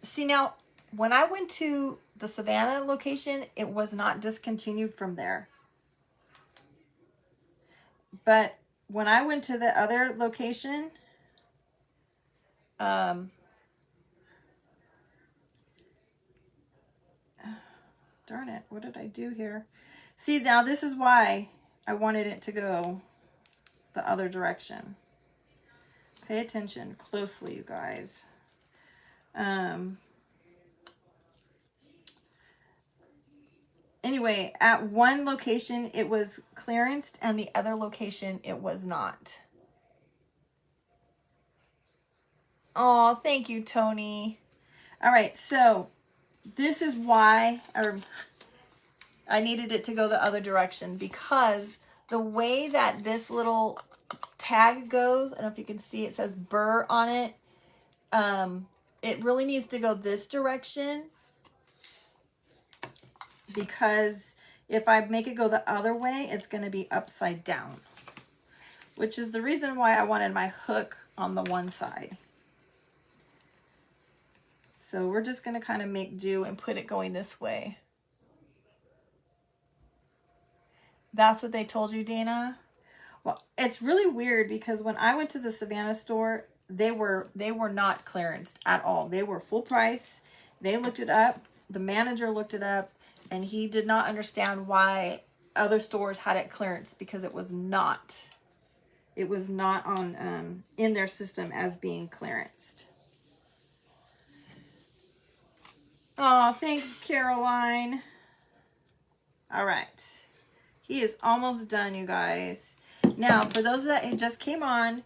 See now, when I went to the Savannah location, it was not discontinued from there. But when I went to the other location, darn it, what did I do here? See, now this is why I wanted it to go the other direction. Pay attention closely, you guys. Anyway, at one location it was clearanced and the other location it was not. Oh, thank you, Tony. All right, so this is why I needed it to go the other direction, because the way that this little tag goes, I don't know if you can see, it says burr on it. It really needs to go this direction, because if I make it go the other way, it's going to be upside down, which is the reason why I wanted my hook on the one side. So we're just going to kind of make do and put it going this way. That's what they told you, Dana? Well, it's really weird because when I went to the Savannah store, they were not clearanced at all. They were full price. They looked it up. The manager looked it up, and he did not understand why other stores had it clearanced, because it was not. It was not on in their system as being clearanced. Oh, thanks, Caroline. All right. He is almost done, you guys. Now, for those that just came on,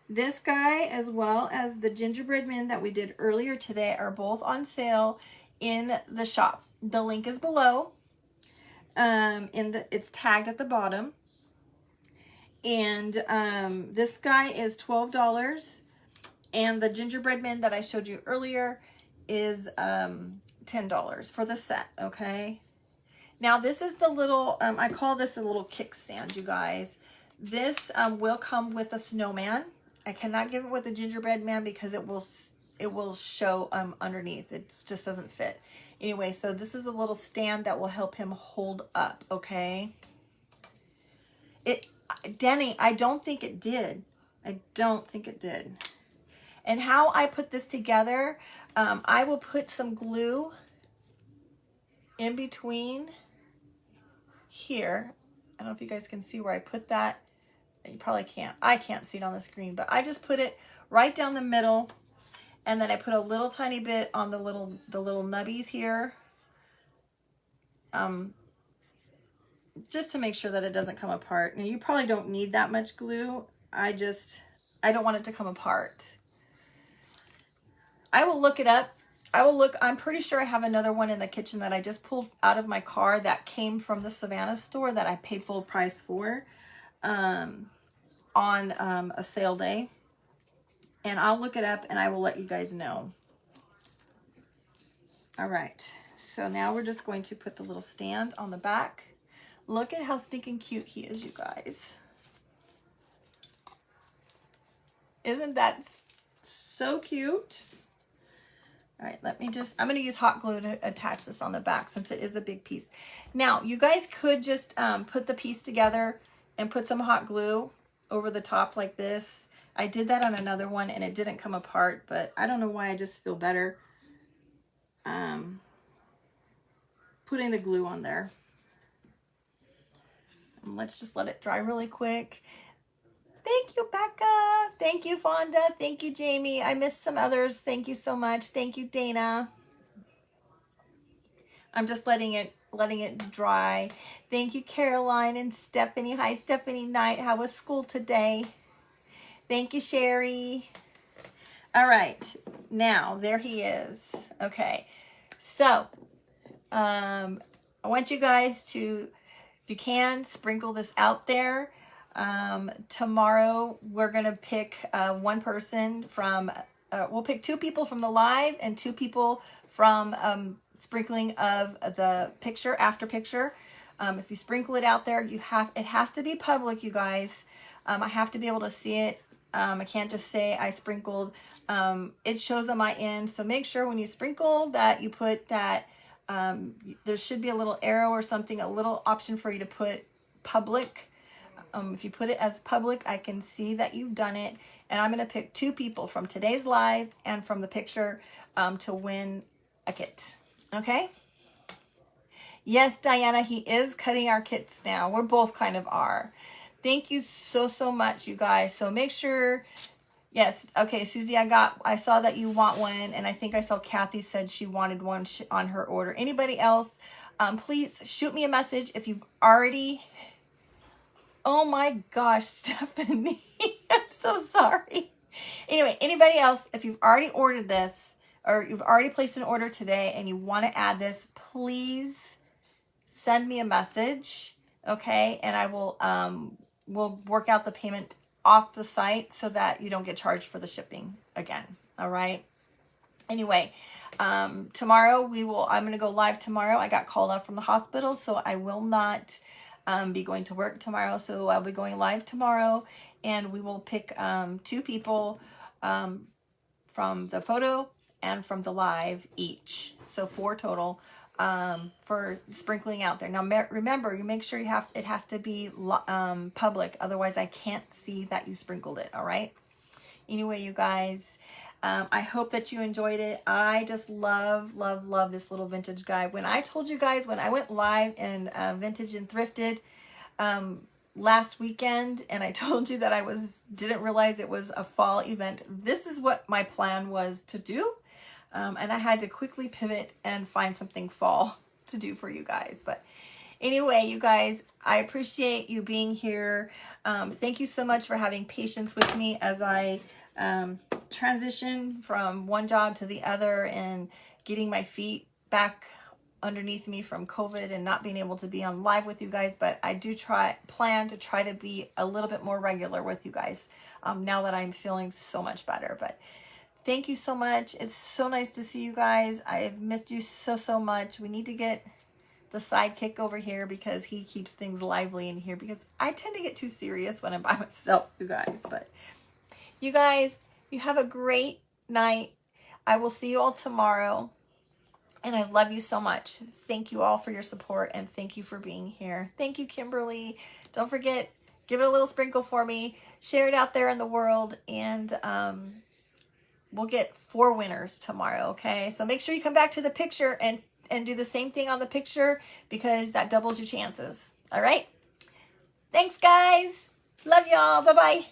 this guy as well as the gingerbread men that we did earlier today are both on sale in the shop. The link is below. It's tagged at the bottom. And this guy is $12. And the gingerbread men that I showed you earlier is $10 for the set, okay? Now this is the little, I call this a little kickstand, you guys. This will come with a snowman. I cannot give it with a gingerbread man because it will show underneath. It just doesn't fit. Anyway, so this is a little stand that will help him hold up, okay? Denny, I don't think it did. I don't think it did. And how I put this together, I will put some glue in between here. I don't know if you guys can see where I put that. You probably can't. I can't see it on the screen, but I just put it right down the middle, and then I put a little tiny bit on the little nubbies here, just to make sure that it doesn't come apart. Now you probably don't need that much glue. I don't want it to come apart. I will look it up. I'm pretty sure I have another one in the kitchen that I just pulled out of my car that came from the Savannah store that I paid full price for on a sale day. And I'll look it up and I will let you guys know. All right, so now we're just going to put the little stand on the back. Look at how stinking cute he is, you guys. Isn't that so cute? All right, I'm going to use hot glue to attach this on the back since it is a big piece. Now, you guys could just put the piece together and put some hot glue over the top like this. I did that on another one and it didn't come apart, but I don't know why, I just feel better putting the glue on there. And let's just let it dry really quick. Thank you, Becca. Thank you, Fonda. Thank you, Jamie. I missed some others. Thank you so much. Thank you, Dana. I'm just letting it dry. Thank you, Caroline and Stephanie. Hi, Stephanie Knight. How was school today? Thank you, Sherry. All right. Now, there he is. Okay. So, I want you guys to, if you can, sprinkle this out there. Tomorrow we're going to pick one person from, we'll pick 2 people from the live and 2 people from sprinkling of the picture, after picture. If you sprinkle it out there, it has to be public, you guys. I have to be able to see it. I can't just say I sprinkled. It shows on my end. So make sure when you sprinkle that you put that, there should be a little arrow or something, a little option for you to put public. If you put it as public, I can see that you've done it. And I'm going to pick 2 people from today's live and from the picture to win a kit. Okay? Yes, Diana, he is cutting our kits now. We're both kind of are. Thank you so much, you guys. So make sure Yes. Okay, Susie, I saw that you want one, and I think I saw Kathy said she wanted one on her order. Anybody else, please shoot me a message if you've already. Oh my gosh, Stephanie. I'm so sorry. Anyway, anybody else, if you've already ordered this or you've already placed an order today and you want to add this, please send me a message, okay? And I will work out the payment off the site so that you don't get charged for the shipping again. All right. Anyway, tomorrow I'm going to go live tomorrow. I got called off from the hospital, so I will not be going to work tomorrow. So I'll be going live tomorrow, and we will pick 2 people from the photo and from the live each. So 4 total for sprinkling out there. Now remember, you make sure it has to be public. Otherwise, I can't see that you sprinkled it. All right. Anyway, you guys, I hope that you enjoyed it. I just love this little vintage guy. When I told you guys, when I went live in Vintage and Thrifted last weekend, and I told you that I didn't realize it was a fall event, this is what my plan was to do. And I had to quickly pivot and find something fall to do for you guys. But anyway, you guys, I appreciate you being here. Thank you so much for having patience with me as I transition from one job to the other and getting my feet back underneath me from COVID and not being able to be on live with you guys. But I do plan to try to be a little bit more regular with you guys now that I'm feeling so much better. But thank you so much. It's so nice to see you guys. I've missed you so much. We need to get the sidekick over here because he keeps things lively in here, because I tend to get too serious when I'm by myself, you guys. But you guys, you have a great night. I will see you all tomorrow, and I love you so much. Thank you all for your support, and thank you for being here. Thank you, Kimberly. Don't forget, give it a little sprinkle for me. Share it out there in the world, and we'll get 4 winners tomorrow, okay? So make sure you come back to the picture and do the same thing on the picture, because that doubles your chances. All right? Thanks, guys. Love y'all. Bye-bye.